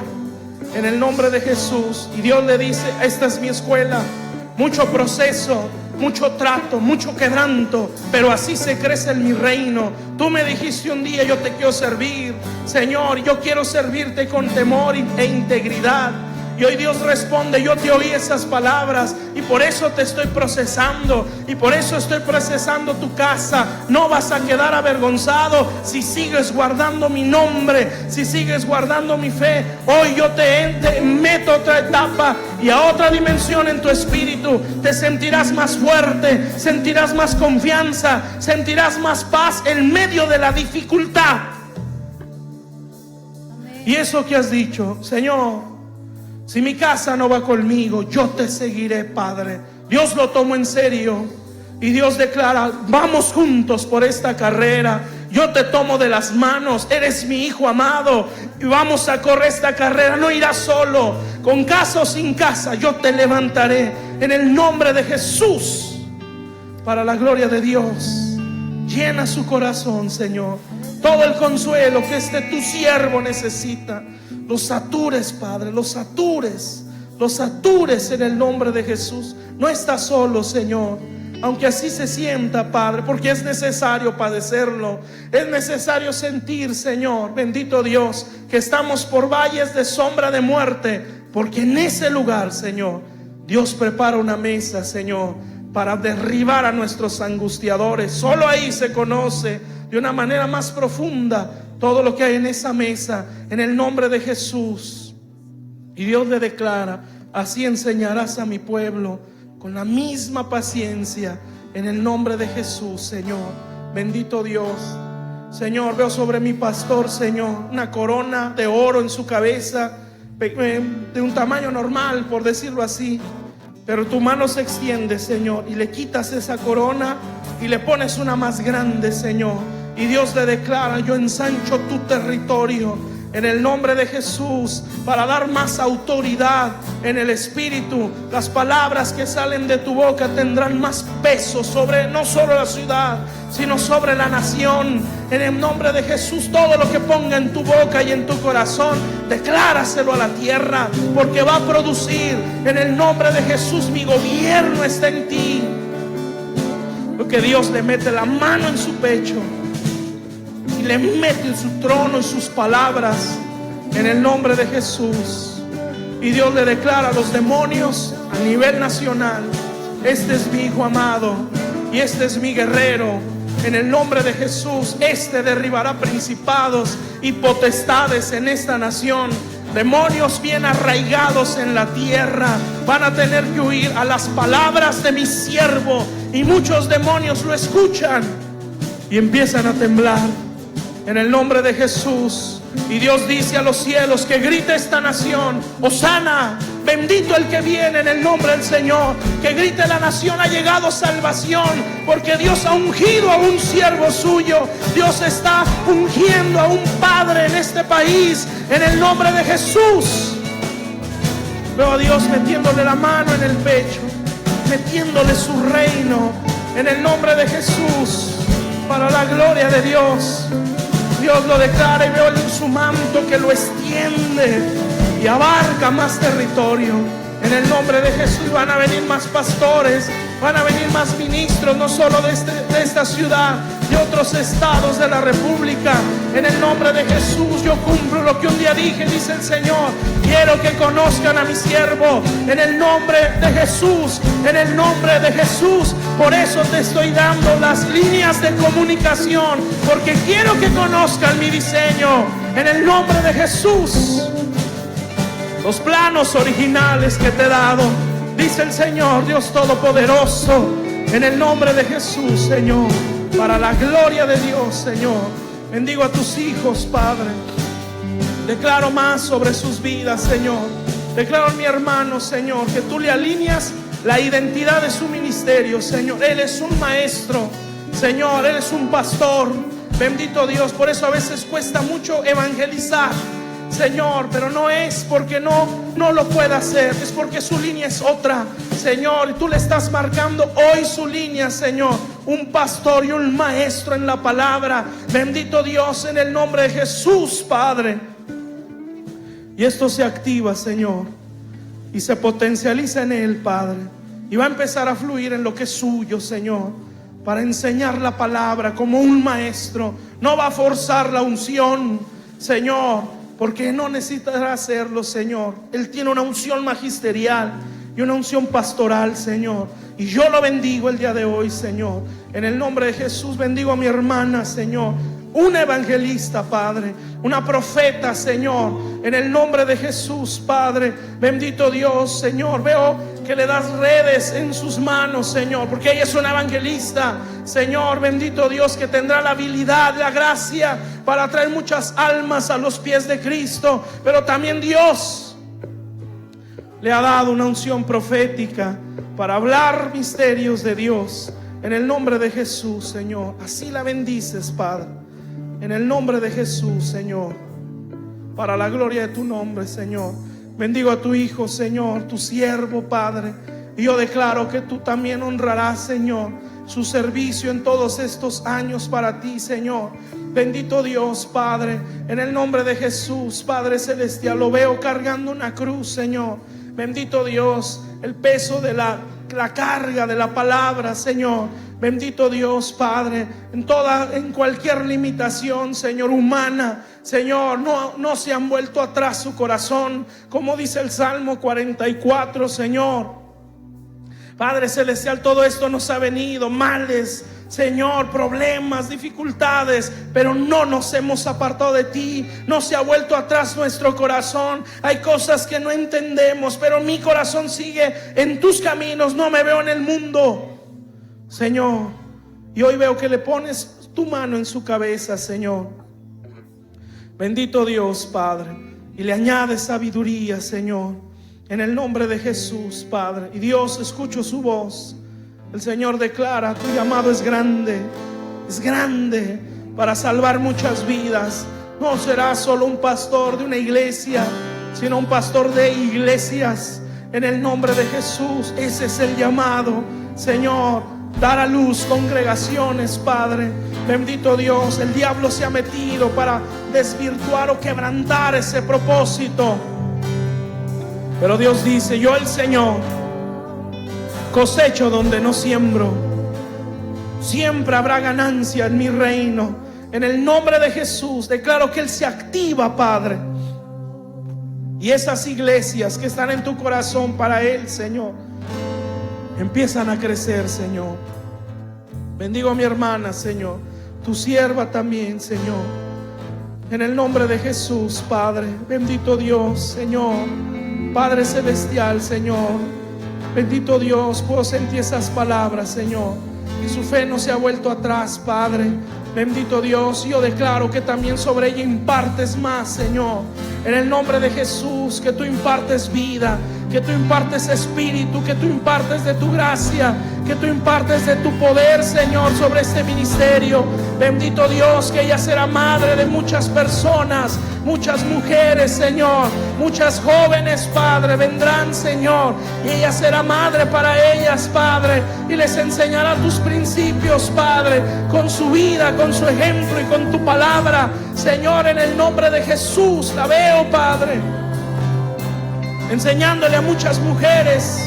en el nombre de Jesús. Y Dios le dice: esta es mi escuela, mucho proceso, mucho trato, mucho quebranto, pero así se crece en mi reino. Tú me dijiste un día: yo te quiero servir, Señor, yo quiero servirte con temor e integridad. Y hoy Dios responde: yo te oí esas palabras, y por eso te estoy procesando, y por eso estoy procesando tu casa. No vas a quedar avergonzado si sigues guardando mi nombre, si sigues guardando mi fe. Hoy yo te meto a otra etapa y a otra dimensión en tu espíritu. Te sentirás más fuerte, sentirás más confianza, sentirás más paz en medio de la dificultad. Y eso que has dicho: Señor, si mi casa no va conmigo, yo te seguiré, Padre. Dios lo tomó en serio y Dios declara: vamos juntos por esta carrera. Yo te tomo de las manos, eres mi hijo amado, y vamos a correr esta carrera. No irás solo, con casa o sin casa, yo te levantaré en el nombre de Jesús, para la gloria de Dios. Llena su corazón, Señor, todo el consuelo que tu siervo necesita. Los satures, Padre, los satures en el nombre de Jesús. No está solo, Señor, aunque así se sienta, Padre, porque es necesario padecerlo, es necesario sentir, Señor, bendito Dios, que estamos por valles de sombra de muerte, porque en ese lugar, Señor, Dios prepara una mesa, Señor, para derribar a nuestros angustiadores. Solo ahí se conoce de una manera más profunda todo lo que hay en esa mesa, en el nombre de Jesús. Y Dios le declara: así enseñarás a mi pueblo, con la misma paciencia, en el nombre de Jesús, Señor. Bendito Dios. Señor, veo sobre mi pastor, Señor, una corona de oro en su cabeza, de un tamaño normal, por decirlo así. Pero tu mano se extiende, Señor, y le quitas esa corona y le pones una más grande, Señor. Y Dios le declara: yo ensancho tu territorio en el nombre de Jesús, para dar más autoridad en el Espíritu. Las palabras que salen de tu boca tendrán más peso sobre no solo la ciudad, sino sobre la nación. En el nombre de Jesús, todo lo que ponga en tu boca y en tu corazón, decláraselo a la tierra, porque va a producir. En el nombre de Jesús, mi gobierno está en ti. Porque Dios le mete la mano en su pecho y le mete en su trono y sus palabras, en el nombre de Jesús. Y Dios le declara a los demonios a nivel nacional: este es mi hijo amado y este es mi guerrero. En el nombre de Jesús, este derribará principados y potestades en esta nación. Demonios bien arraigados en la tierra van a tener que huir a las palabras de mi siervo. Y muchos demonios lo escuchan y empiezan a temblar en el nombre de Jesús. Y Dios dice a los cielos que grite esta nación: Hosana, bendito el que viene en el nombre del Señor. Que grite la nación: ha llegado salvación, porque Dios ha ungido a un siervo suyo. Dios está ungiendo a un padre en este país, en el nombre de Jesús. Veo a Dios metiéndole la mano en el pecho, metiéndole su reino, en el nombre de Jesús, para la gloria de Dios. Dios lo declara, y veo en su manto que lo extiende y abarca más territorio, En el nombre de Jesús van a venir más pastores, van a venir más ministros, no solo de esta ciudad, de otros estados de la República. En el nombre de Jesús yo cumplo lo que un día dije, dice el Señor. Quiero que conozcan a mi siervo. En el nombre de Jesús, en el nombre de Jesús. Por eso te estoy dando las líneas de comunicación, porque quiero que conozcan mi diseño. En el nombre de Jesús. Los planos originales que te he dado, dice el Señor, Dios Todopoderoso, en el nombre de Jesús, Señor, para la gloria de Dios, Señor. Bendigo a tus hijos, Padre. Declaro más sobre sus vidas, Señor. Declaro a mi hermano, Señor, que tú le alineas la identidad de su ministerio, Señor. Él es un maestro, Señor, Él es un pastor. Bendito Dios, por eso a veces cuesta mucho evangelizar, Señor, pero no es porque no lo pueda hacer, es porque su línea es otra, Señor, y tú le estás marcando hoy su línea, Señor, un pastor y un maestro en la palabra. Bendito Dios, en el nombre de Jesús, Padre. Y esto se activa, Señor, y se potencializa en él, Padre, y va a empezar a fluir en lo que es suyo, Señor, para enseñar la palabra como un maestro. No va a forzar la unción, Señor, porque no necesitará hacerlo, Señor. Él tiene una unción magisterial y una unción pastoral, Señor. Y yo lo bendigo el día de hoy, Señor. En el nombre de Jesús bendigo a mi hermana, Señor. Una evangelista, Padre. Una profeta, Señor. En el nombre de Jesús, Padre. Bendito Dios, Señor. Veo que le das redes en sus manos, Señor, porque ella es una evangelista, Señor. Bendito Dios, que tendrá la habilidad, la gracia para traer muchas almas a los pies de Cristo. Pero también Dios le ha dado una unción profética para hablar misterios de Dios. En el nombre de Jesús, Señor, así la bendices, Padre. En el nombre de Jesús, Señor, para la gloria de tu nombre, Señor. Bendigo a tu hijo, Señor, tu siervo, Padre. Y yo declaro que tú también honrarás, Señor, su servicio en todos estos años para ti, Señor. Bendito Dios, Padre, en el nombre de Jesús, Padre celestial. Lo veo cargando una cruz, Señor. Bendito Dios, el peso de la carga de la palabra, Señor. Bendito Dios, Padre, en cualquier limitación, Señor, humana, Señor, no se han vuelto atrás su corazón, como dice el Salmo 44, Señor. Padre celestial, todo esto nos ha venido, males, Señor, problemas, dificultades, pero no nos hemos apartado de ti. No se ha vuelto atrás nuestro corazón. Hay cosas que no entendemos, pero mi corazón sigue en tus caminos. No me veo en el mundo, Señor. Y hoy veo que le pones tu mano en su cabeza, Señor. Bendito Dios, Padre. Y le añades sabiduría, Señor, en el nombre de Jesús, Padre. Y Dios, escucho su voz. El Señor declara: tu llamado es grande para salvar muchas vidas. No serás solo un pastor de una iglesia, sino un pastor de iglesias. En el nombre de Jesús, ese es el llamado, Señor. Dar a luz congregaciones, Padre. Bendito Dios, el diablo se ha metido para desvirtuar o quebrantar ese propósito. Pero Dios dice: yo, el Señor, cosecho donde no siembro. Siempre habrá ganancia en mi reino. En el nombre de Jesús declaro que Él se activa, Padre. Y esas iglesias que están en tu corazón para Él, Señor, empiezan a crecer, Señor. Bendigo a mi hermana, Señor, tu sierva también, Señor. En el nombre de Jesús, Padre. Bendito Dios, Señor. Padre celestial, Señor. Bendito Dios, puedo sentir esas palabras, Señor. Que su fe no se ha vuelto atrás, Padre. Bendito Dios, yo declaro que también sobre ella impartes más, Señor. En el nombre de Jesús, que tú impartes vida, que tú impartes espíritu, que tú impartes de tu gracia, que tú impartes de tu poder, Señor, sobre este ministerio. Bendito Dios, que ella será madre de muchas personas, muchas mujeres, Señor, muchas jóvenes, Padre, vendrán, Señor, y ella será madre para ellas, Padre, y les enseñará tus principios, Padre, con su vida, con su ejemplo y con tu palabra, Señor. En el nombre de Jesús la veo, Padre. enseñándole a muchas mujeres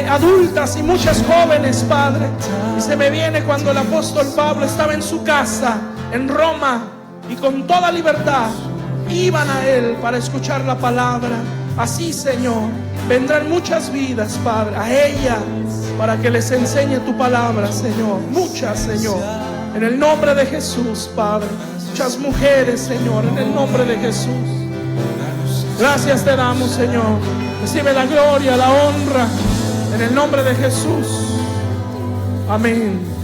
adultas y muchas jóvenes, Padre. Y se me viene cuando el apóstol Pablo estaba en su casa en Roma y con toda libertad iban a él para escuchar la palabra. Así, Señor, vendrán muchas vidas, Padre, a ella para que les enseñe tu palabra, Señor. Muchas, Señor, en el nombre de Jesús, Padre. Muchas mujeres, Señor, en el nombre de Jesús. Gracias te damos, Señor. Recibe la gloria, la honra, en el nombre de Jesús. Amén.